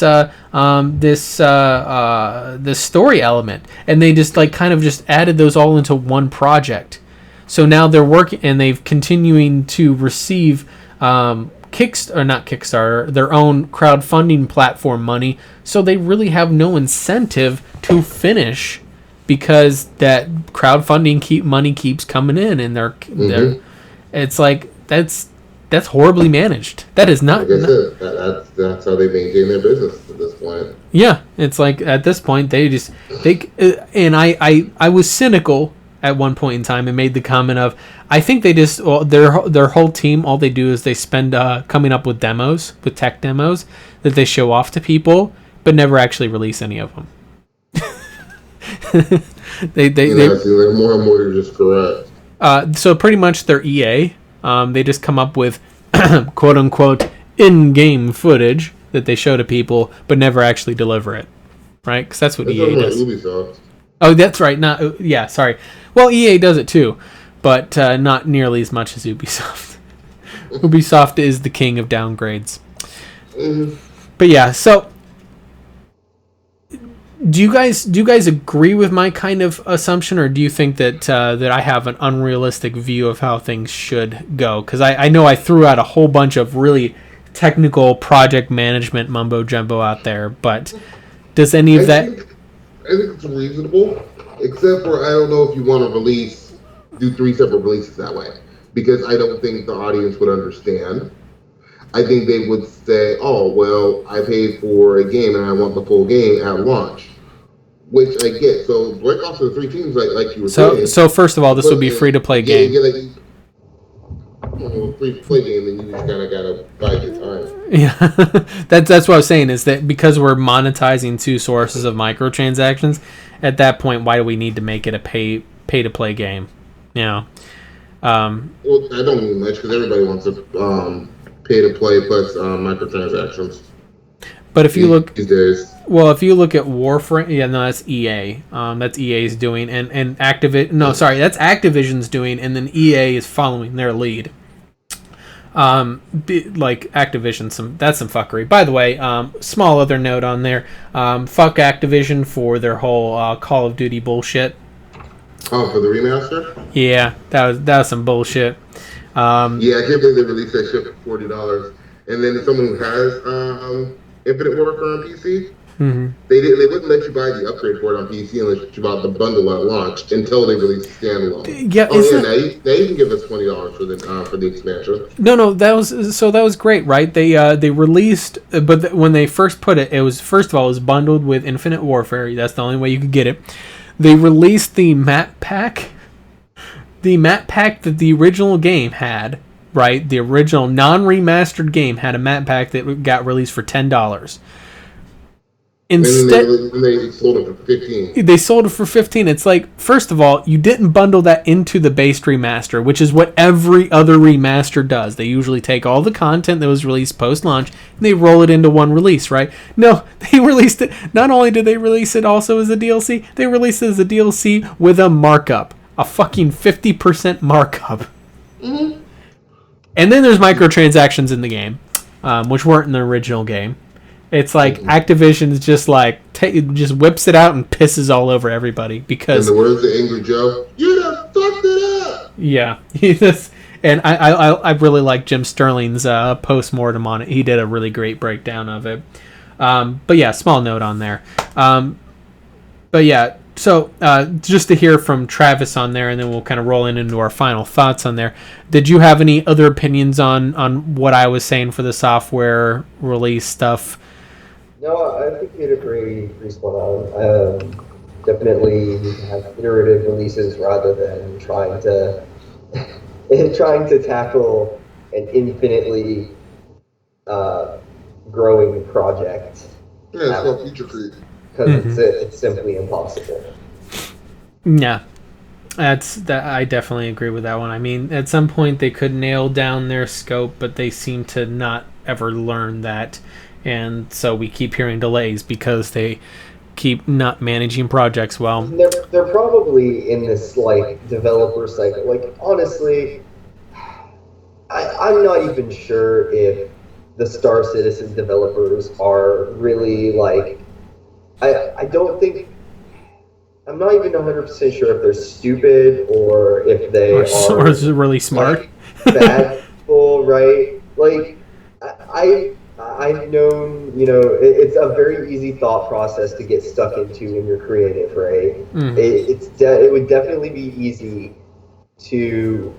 story element. And they just kind of just added those all into one project. So now they're working, and they've continuing to receive not Kickstarter, their own crowdfunding platform money, so they really have no incentive to finish because that crowdfunding money keeps coming in, and they're it's like that's horribly managed. That is not. Like I said, that's how they maintain their business at this point. Yeah, it's like at this point and I was cynical at one point in time and made the comment of, I think they just, their whole team, all they do is they spend coming up with tech demos that they show off to people, but never actually release any of them. They're more and more just correct. So pretty much they're EA. They just come up with quote unquote in-game footage that they show to people, but never actually deliver it, right? Because that's what EA does. Ubisoft. Oh, that's right. Sorry. Well, EA does it too, but not nearly as much as Ubisoft. Ubisoft is the king of downgrades. Mm-hmm. But yeah, so do you guys agree with my kind of assumption, or do you think that I have an unrealistic view of how things should go? Because I know I threw out a whole bunch of really technical project management mumbo jumbo out there, but does any of that? I think it's reasonable, except for I don't know if you want to do 3 separate releases that way, because I don't think the audience would understand. I think they would say, oh, well, I paid for a game and I want the full game at launch, which I get. So break off the 3 teams like you were saying. So first of all, this would be free-to-play game. Free-to-play game, then you just kind of got to buy your time. Yeah, that's what I was saying, is that because we're monetizing 2 sources of microtransactions, at that point, why do we need to make it a pay-to-play game? You know? Well, I don't mean much, because everybody wants to pay-to-play plus microtransactions. But if you look... These days. Well, if you look at Warframe... Yeah, no, that's EA. That's EA's doing, and Activision... No, sorry, that's Activision's doing, and then EA is following their lead. Like Activision, that's some fuckery. By the way, small other note on there. Fuck Activision for their whole Call of Duty bullshit. Oh, for the remaster? Yeah, that was some bullshit. Yeah, I can't believe they released that shit for $40. And then someone who has Infinite Warfare on PC, they wouldn't let you buy the upgrade for it on PC unless you bought the bundle at launch until they released standalone. Yeah, now you can give us $20 for the expansion. No, that was great, right? They released, but when they first put it, first of all it was bundled with Infinite Warfare. That's the only way you could get it. They released the map pack. The map pack that the original game had, right? The original non-remastered game had a map pack that got released for $10. Instead, they sold it for $15. They sold it for $15. It's like, first of all, you didn't bundle that into the base remaster, which is what every other remaster does. They usually take all the content that was released post-launch and they roll it into one release, right? No, they released it. Not only did they release it also as a DLC, they released it as a DLC with a markup. A fucking 50% markup. Mm-hmm. And then there's microtransactions in the game, which weren't in the original game. It's like Activision's just like just whips it out and pisses all over everybody because. In the words of Angry Joe, you done fucked it up. Yeah, and I really like Jim Sterling's post-mortem on it. He did a really great breakdown of it. But yeah, small note on there. But yeah, so just to hear from Travis on there, and then we'll kind of roll into our final thoughts on there. Did you have any other opinions on what I was saying for the software release stuff? No, I think you'd agree pretty spot on. Definitely have iterative releases rather than trying to tackle an infinitely growing project. Yeah, it's called future creep. Because it's simply impossible. Yeah, I definitely agree with that one. I mean, at some point they could nail down their scope, but they seem to not ever learn that, and so we keep hearing delays because they keep not managing projects well. They're probably in this like developer cycle. Like honestly, I'm not even sure if the Star Citizen developers are really like. I don't think. I'm not even 100% sure if they're stupid or if they are or is it really smart. Like, bad people, right? Like I've known, it's a very easy thought process to get stuck into when you're creative, right? It would definitely be easy to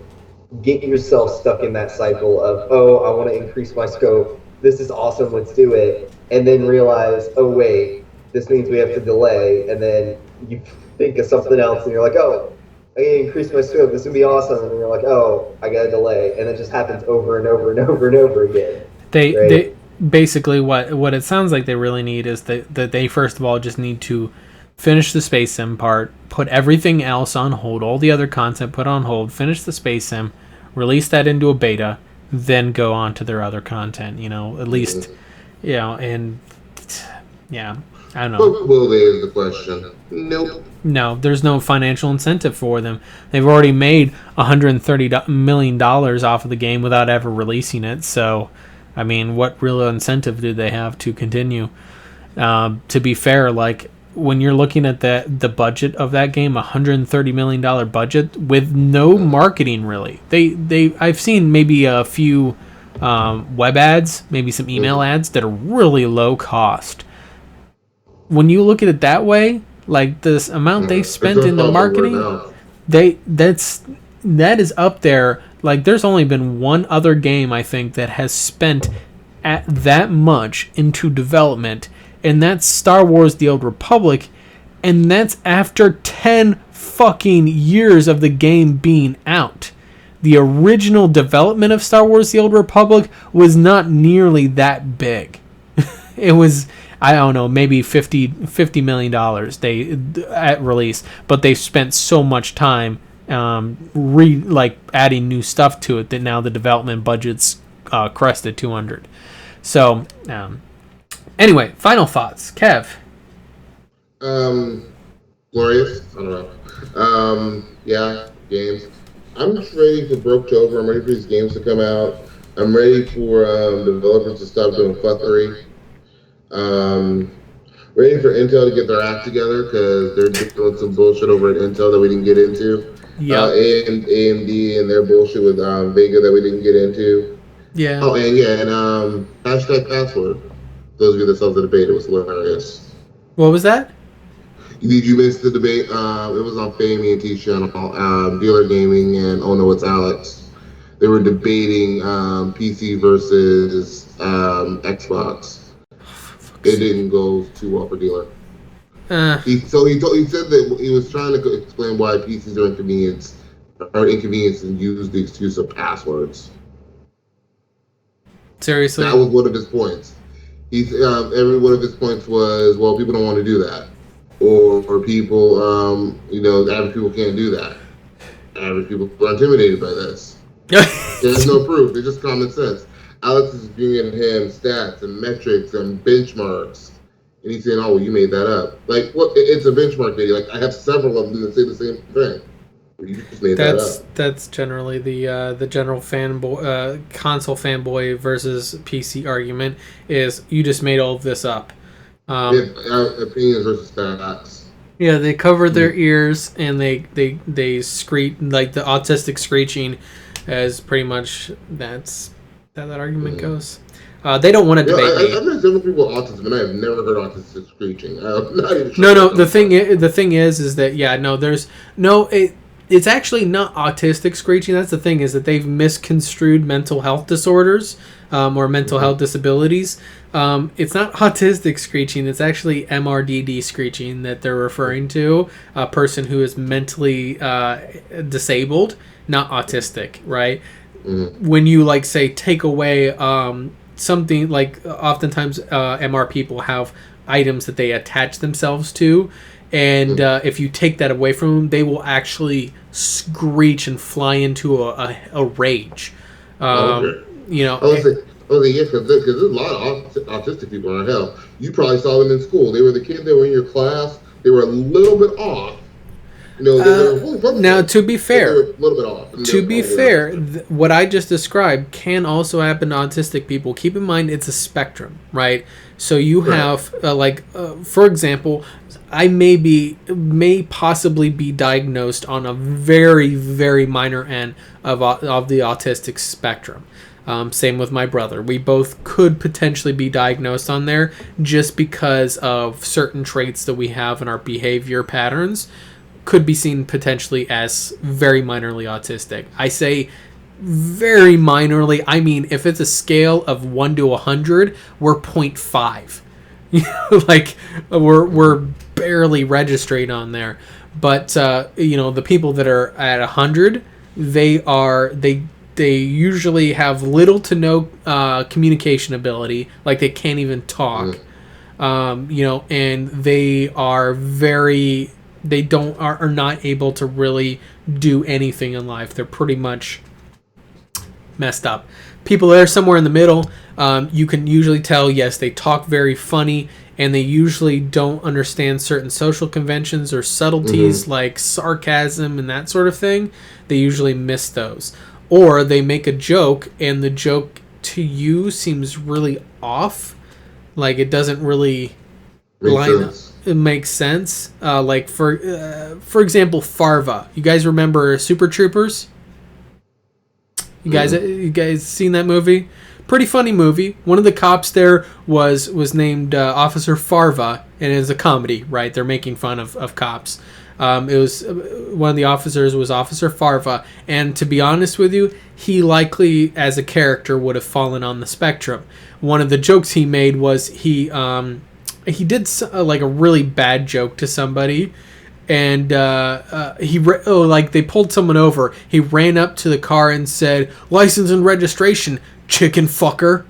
get yourself stuck in that cycle of, oh, I want to increase my scope. This is awesome. Let's do it. And then realize, oh, wait, this means we have to delay. And then you think of something else and you're like, oh, I can increase my scope. This would be awesome. And you're like, oh, I got to delay. And it just happens over and over and over and over again. They basically what it sounds like they really need is that they first of all just need to finish the space sim part, put everything else on hold, all the other content put on hold, finish the space sim, release that into a beta, then go on to their other content, at least, and yeah, I don't know. Will they is the question? Nope. No, there's no financial incentive for them. They've already made $130 million off of the game without ever releasing it, so I mean, what real incentive do they have to continue? To be fair, like when you're looking at the budget of that game, $130 million budget with no marketing really. I've seen maybe a few web ads, maybe some email ads that are really low cost. When you look at it that way, like this amount they spent in the marketing, that is up there. Like, there's only been one other game, I think, that has spent at that much into development, and that's Star Wars The Old Republic, and that's after 10 fucking years of the game being out. The original development of Star Wars The Old Republic was not nearly that big. It was, I don't know, maybe $50 million at release, but they spent so much time adding new stuff to it that now the development budget's crested 200. So anyway, final thoughts, Kev. Glorious. I don't know. Yeah, games. I'm just ready for Brooktober. I'm ready for these games to come out. I'm ready for developers to stop doing fuckery. Ready for Intel to get their act together because they're doing some bullshit over at Intel that we didn't get into. Yeah. And AMD and their bullshit with Vega that we didn't get into. Yeah. Oh, and hashtag password. Those of you that saw the debate, it was hilarious. What was that? Did you miss the debate? It was on Famey and T's channel. Dealer Gaming and Oh No, It's Alex. They were debating PC versus Xbox. It didn't go too well for Dealer. He said that he was trying to explain why PCs are inconvenience and use the excuse of passwords. Seriously? That was one of his points. Every one of his points was, well, people don't want to do that. Or people, the average people can't do that. Average people are intimidated by this. There's no proof. It's just common sense. Alex is giving him stats and metrics and benchmarks. And he's saying, oh, well, you made that up. Like, what? It's a benchmark video. Like, I have several of them that say the same thing. You just made that up. That's generally the general fanboy, console fanboy versus PC argument is you just made all of this up. Opinions versus stats. Yeah, they cover their ears and they screech, like the autistic screeching, as pretty much that's how that argument goes. They don't want to debate me. I've met several people with autism, and I have never heard autistic screeching. Not even sure No. The thing is that it's actually not autistic screeching. That's the thing, is that they've misconstrued mental health disorders or mental health disabilities. It's not autistic screeching. It's actually MRDD screeching that they're referring to. A person who is mentally disabled, not autistic, right? Mm-hmm. When you like say take away something, like oftentimes MR people have items that they attach themselves to, and if you take that away from them, they will actually screech and fly into a rage. You know. Yes, because there's a lot of autistic people around. Hell, you probably saw them in school. They were the kids that were in your class. They were a little bit off. You know, now, to be fair, they were a little bit off. To be fair, what I just described can also happen to autistic people. Keep in mind, it's a spectrum, right? So you have, for example, I may possibly be diagnosed on a very, very minor end of the autistic spectrum. Same with my brother. We both could potentially be diagnosed on there just because of certain traits that we have in our behavior patterns could be seen potentially as very minorly autistic. I say very minorly. I mean, if it's a scale of 1 to 100, we're 0.5. Like, we're barely registering on there. But, the people that are at 100, they usually have little to no communication ability, like they can't even talk, and they are are not able to really do anything in life. They're pretty much messed up. People that are somewhere in the middle, you can usually tell, yes, they talk very funny, and they usually don't understand certain social conventions or subtleties like sarcasm and that sort of thing. They usually miss those. Or they make a joke, and the joke to you seems really off. Like, it doesn't really line up. It makes sense. Like, for example, Farva. You guys remember Super Troopers? You guys seen that movie? Pretty funny movie. One of the cops there was named Officer Farva, and it's a comedy, right? They're making fun of cops. It was one of the officers was Officer Farva, and to be honest with you, he likely as a character would have fallen on the spectrum. One of the jokes he made was he did like a really bad joke to somebody, and they pulled someone over. He ran up to the car and said, "License and registration, chicken fucker."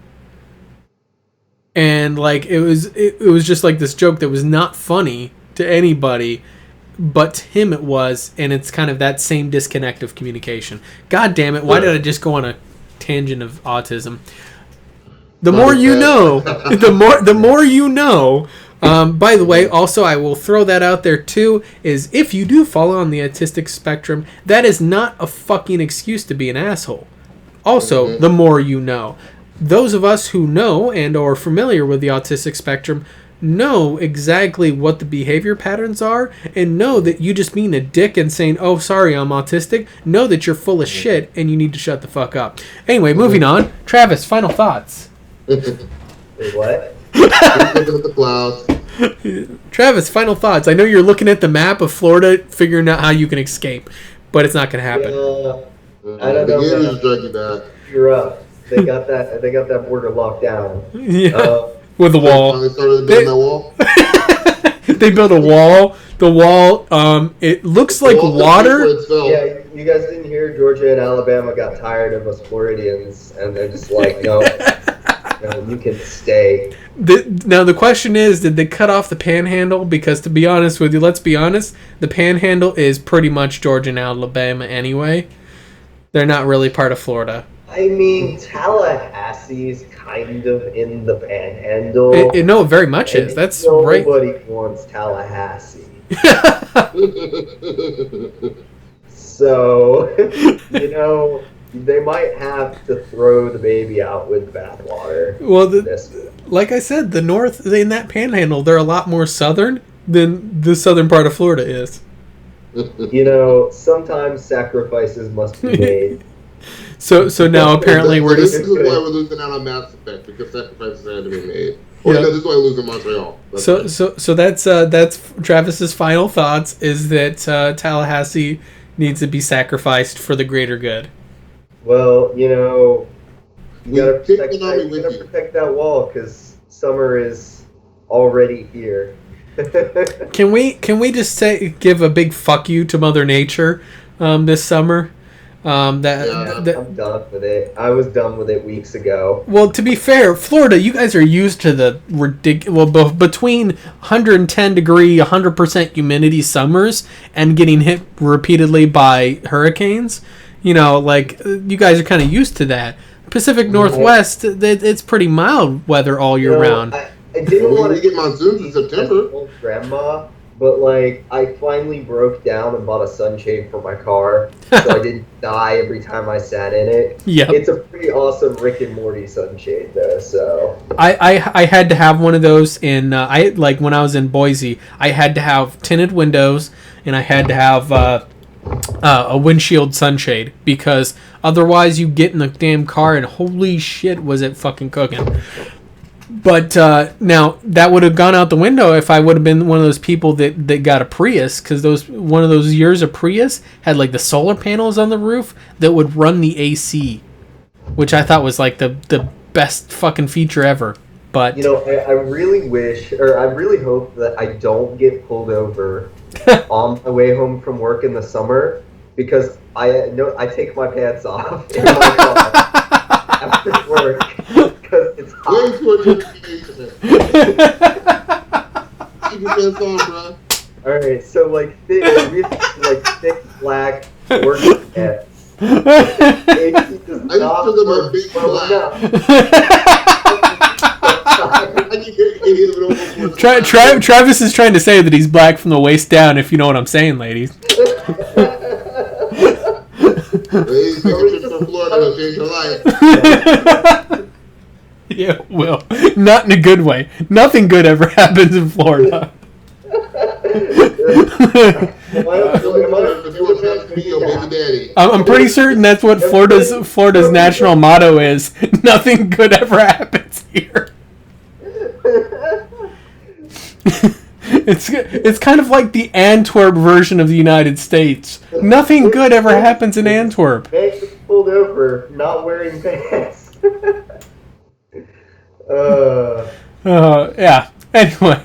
And like it was just like this joke that was not funny to anybody. But to him it was, and it's kind of that same disconnect of communication. God damn it, why did I just go on a tangent of autism? The more you know. The more you know. By the way, also I will throw that out there too, is if you do fall on the autistic spectrum, that is not a fucking excuse to be an asshole. Also, the more you know. Those of us who know and are familiar with the autistic spectrum know exactly what the behavior patterns are, and know that you just being a dick and saying, "Oh, sorry, I'm autistic," know that you're full of shit and you need to shut the fuck up. Anyway, moving on. Travis, final thoughts. Wait, what? Travis, final thoughts. I know you're looking at the map of Florida, figuring out how you can escape, but it's not going to happen. I don't know. You're up. They got that border locked down. Yeah. With the wall. They started building that wall. They built a wall. The wall, it looks like water. Yeah, you guys didn't hear Georgia and Alabama got tired of us Floridians, and they're just like, no, you can stay. Now the question is, did they cut off the panhandle? Because to be honest with you, let's be honest, the panhandle is pretty much Georgia and Alabama anyway. They're not really part of Florida. I mean, Tallahassee's kind of in the panhandle. No, it very much is. That's right. Nobody wants Tallahassee. So, they might have to throw the baby out with bathwater. Well, like I said, the north, in that panhandle, they're a lot more southern than the southern part of Florida is. Sometimes sacrifices must be made. So now apparently we're just... This is why we're losing out on Mass Effect, because sacrifices had to be made. Or no, this is why we're losing Montreal. So that's Travis's final thoughts, is that Tallahassee needs to be sacrificed for the greater good. Well, you gotta protect that wall, because summer is already here. Can we just give a big fuck you to Mother Nature this summer? I'm done with it. I was done with it weeks ago. Well, to be fair, Florida, you guys are used to the ridiculous, between 110 degree, 100% humidity summers and getting hit repeatedly by hurricanes. You guys are kind of used to that. Pacific Northwest, it's pretty mild weather all year round. I didn't want to get monsoons in September. Old grandma, but I finally broke down and bought a sunshade for my car, so I didn't die every time I sat in it. Yeah, it's a pretty awesome Rick and Morty sunshade, though. So I had to have one of those in when I was in Boise. I had to have tinted windows, and I had to have a windshield sunshade, because otherwise you get in the damn car and holy shit was it fucking cooking. But now that would have gone out the window if I would have been one of those people that got a Prius, because one of those years a Prius had the solar panels on the roof that would run the AC, which I thought was the best fucking feature ever. But I really wish, or I really hope that I don't get pulled over on my way home from work in the summer, because I take my pants off in my car after work. Because it's hot. Keep your pants on, bro. Alright, so thick black work pants. I just took them a big black. Travis is trying to say that he's black from the waist down, if you know what I'm saying, ladies. Ladies, take a trip from Florida, it'll change your life. Yeah, well, not in a good way. Nothing good ever happens in Florida. I'm pretty certain that's what Florida's national motto is. Nothing good ever happens here. It's kind of like the Antwerp version of the United States. Nothing good ever happens in Antwerp. Man gets pulled over not wearing pants. Yeah. Anyway,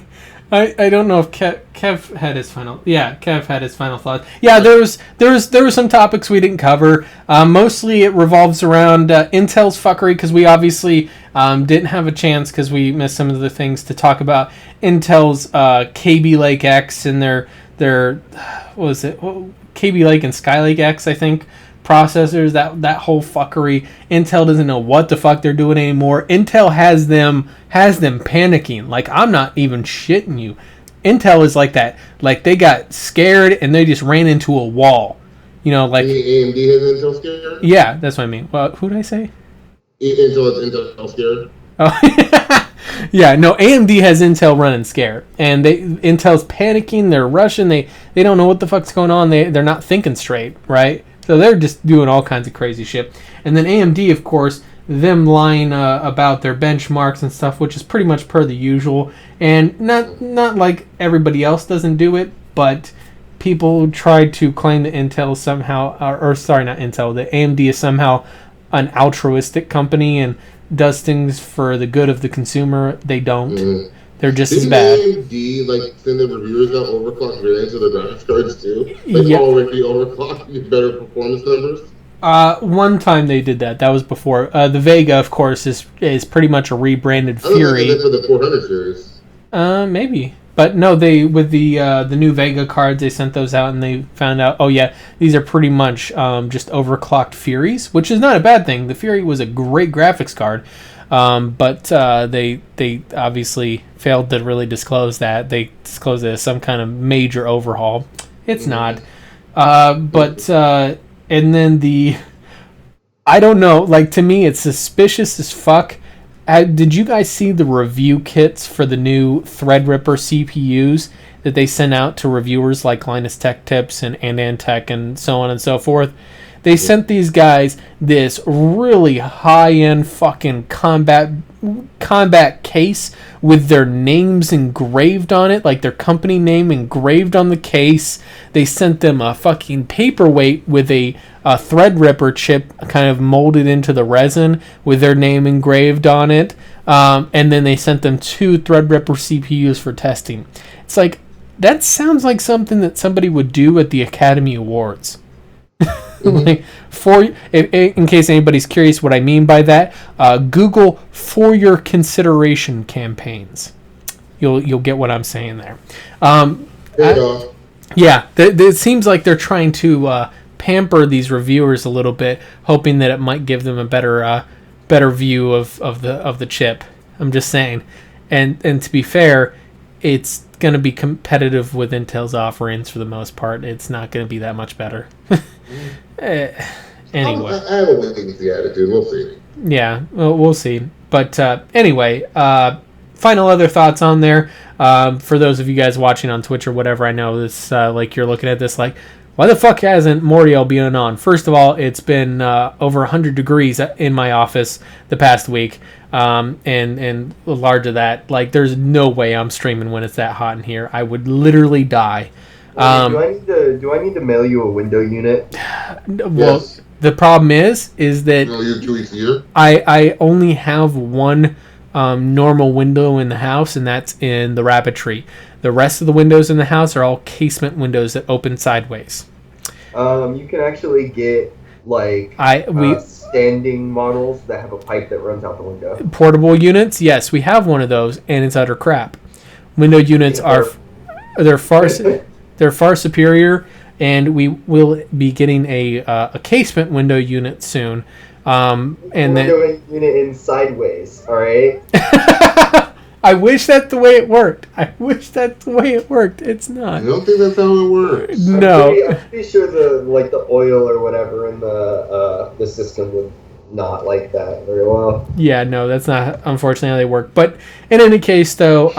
I don't know if Kev had his final. Yeah, Kev had his final thoughts. Yeah, there were some topics we didn't cover. Mostly it revolves around Intel's fuckery, because we obviously didn't have a chance because we missed some of the things to talk about. Intel's KB Lake X and their what was it? KB Lake and Skylake X, I think. Processors, that whole fuckery. Intel doesn't know what the fuck they're doing anymore. Intel has them panicking. I'm not even shitting you. Intel is like that. They got scared and they just ran into a wall. AMD has Intel scared? Yeah, that's what I mean. Well, who did I say? Intel scared. Oh, yeah. No, AMD has Intel running scared, and Intel's panicking. They're rushing. They don't know what the fuck's going on. They're not thinking straight, right? So they're just doing all kinds of crazy shit. And then AMD, of course, them lying about their benchmarks and stuff, which is pretty much per the usual. And not like everybody else doesn't do it, but people try to claim that Intel somehow, not Intel, that AMD is somehow an altruistic company and does things for the good of the consumer. They don't. Mm. They're just as bad. AMD send their reviewers out overclock variants of the graphics cards too? Already overclock better performance numbers? One time they did that. That was before. The Vega, of course, is pretty much a rebranded Fury. I don't think for the 400 series. Maybe. But no, they with the new Vega cards, they sent those out and they found out, oh yeah, these are pretty much just overclocked Furies, which is not a bad thing. The Fury was a great graphics card. But they obviously failed to really disclose that. They disclosed it as some kind of major overhaul. It's not. And then I don't know, to me it's suspicious as fuck Did you guys see the review kits for the new Threadripper CPUs that they sent out to reviewers like Linus Tech Tips and Tech and so on and so forth? They sent these guys this really high-end fucking combat case with their names engraved on it, like their company name engraved on the case. They sent them a fucking paperweight with a Threadripper chip kind of molded into the resin with their name engraved on it. And then they sent them 2 Threadripper CPUs for testing. It's like, that sounds like something that somebody would do at the Academy Awards. Like, in case anybody's curious what I mean by that, Google for your consideration campaigns. You'll get what I'm saying there. It seems like they're trying to pamper these reviewers a little bit, hoping that it might give them a better view of the chip. I'm just saying, and to be fair, it's going to be competitive with Intel's offerings for the most part. It's not going to be that much better. Anyway, I have a wait-and-see attitude. We'll see. Yeah, well, we'll see. But anyway, final other thoughts on there. For those of you guys watching on Twitch or whatever, I know this, like, you're looking at this like, why the fuck hasn't Mortiel been on? First of all, it's been over 100 degrees in my office the past week. And large of that, like, there's no way I'm streaming when it's that hot in here. I would literally die. Do I need to mail you a window unit? Well, yes. The problem is that you're 2 weeks a year? I only have one normal window in the house, and that's in the rabbit tree. The rest of the windows in the house are all casement windows that open sideways. You can actually get standing models that have a pipe that runs out the window. Portable units, yes, we have one of those, and it's utter crap. Window units they're far superior, and we will be getting a casement window unit soon. Window unit in sideways, all right? I wish that's the way it worked. It's not. I don't think that's how it works. No. I'm pretty sure the oil or whatever in the system would not like that very well. Yeah, no, that's not unfortunately how they work. But in any case, though,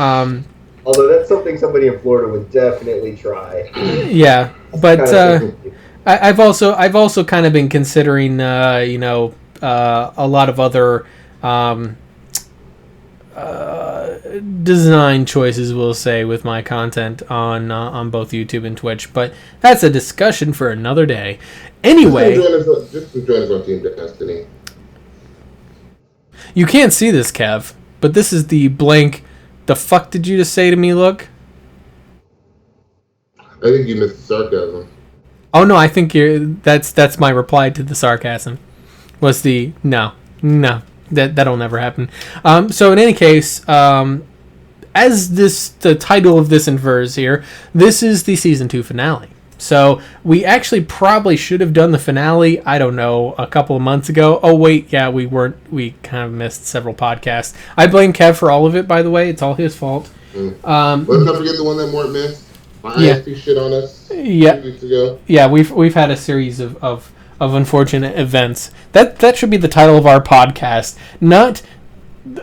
although that's something somebody in Florida would definitely try. Yeah, but I've also kind of been considering a lot of other design choices, we'll say, with my content on both YouTube and Twitch, but that's a discussion for another day. Anyway, just join us on Team Destiny. You can't see this, Kev, but this is the blank. The fuck did you just say to me? Look. I think you missed the sarcasm. Oh no, I think that's my reply to the sarcasm. Was the no. That'll never happen. So in any case, as the title of this infers here, this is the season 2 finale. So we actually probably should have done the finale, I don't know, a couple of months ago. Oh wait, yeah, we weren't. We kind of missed several podcasts. I blame Kev for all of it, by the way. It's all his fault. Let's not forget the one that Mort missed. My ISP shit on us 2 weeks ago. Yeah, we've had a series of unfortunate events. That should be the title of our podcast, not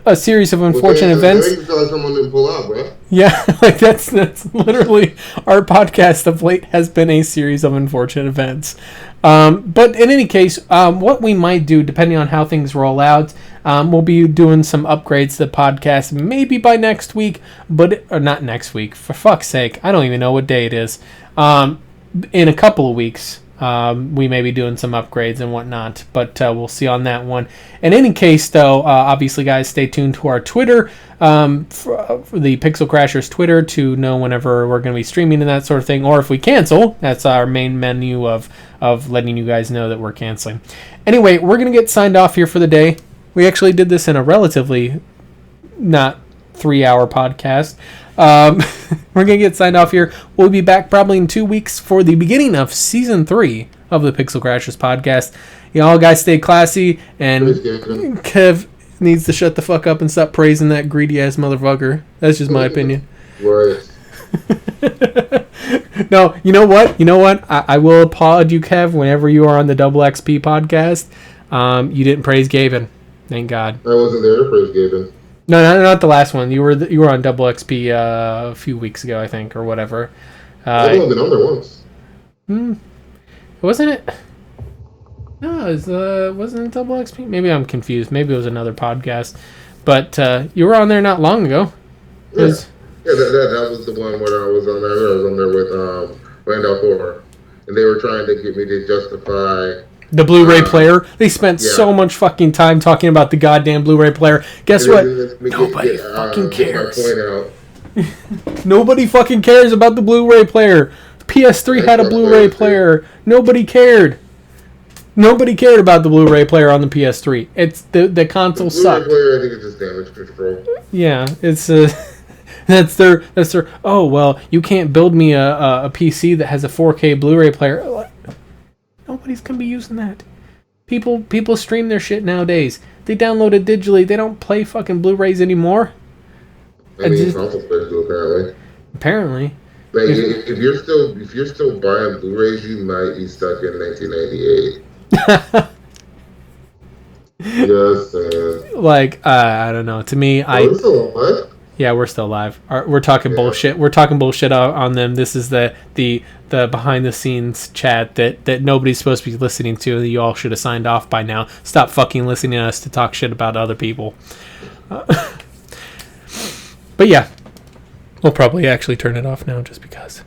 a series of unfortunate events. I feel like someone didn't pull out, bro. Yeah, like that's literally our podcast of late has been a series of unfortunate events. But in any case, what we might do, depending on how things roll out, we'll be doing some upgrades to the podcast maybe by next week, or not next week. For fuck's sake, I don't even know what day it is. In a couple of weeks. We may be doing some upgrades and whatnot, but we'll see on that one. In any case, though, obviously, guys, stay tuned to our Twitter, for the Pixel Crashers Twitter, to know whenever we're going to be streaming and that sort of thing. Or if we cancel, that's our main menu of letting you guys know that we're canceling. Anyway, we're going to get signed off here for the day. We actually did this in a relatively not 3-hour podcast. We're going to get signed off here. We'll be back probably in 2 weeks for the beginning of Season 3 of the Pixel Crashers podcast. Y'all guys stay classy, and Kev needs to shut the fuck up and stop praising that greedy-ass motherfucker. That's just my opinion. Right. No, you know what? I will applaud you, Kev, whenever you are on the Double XP podcast. You didn't praise Xaiphen. Thank God. I wasn't there for Xaiphen. No, not the last one. You were on Double XP a few weeks ago, I think, or whatever. I've only been on there once. Wasn't it? No, wasn't it Double XP? Maybe I'm confused. Maybe it was another podcast. But you were on there not long ago. Yeah, that was the one where I was on there. I was on there with Randolph Thor, and they were trying to get me to justify the Blu-ray player. They spent so much fucking time talking about the goddamn Blu-ray player. Guess what? Nobody fucking cares. Nobody fucking cares about the Blu-ray player. PS3 had a Blu-ray player. Nobody cared. Nobody cared about the Blu-ray player on the PS3. It's the console sucked. Blu-ray player, I think it's just damage control. Yeah, it's that's their. Oh well, you can't build me a PC that has a 4K Blu-ray player. Nobody's gonna be using that. People stream their shit nowadays. They download it digitally. They don't play fucking Blu-rays anymore. I mean, console players do apparently. Apparently. But if you're still buying Blu-rays, you might be stuck in 1998. Just like I don't know. To me, we're still alive? Yeah, we're still live. We're talking bullshit. We're talking bullshit on them. This is the behind the scenes chat that nobody's supposed to be listening to. You all should have signed off by now. Stop fucking listening to us to talk shit about other people. But yeah, we'll probably actually turn it off now just because.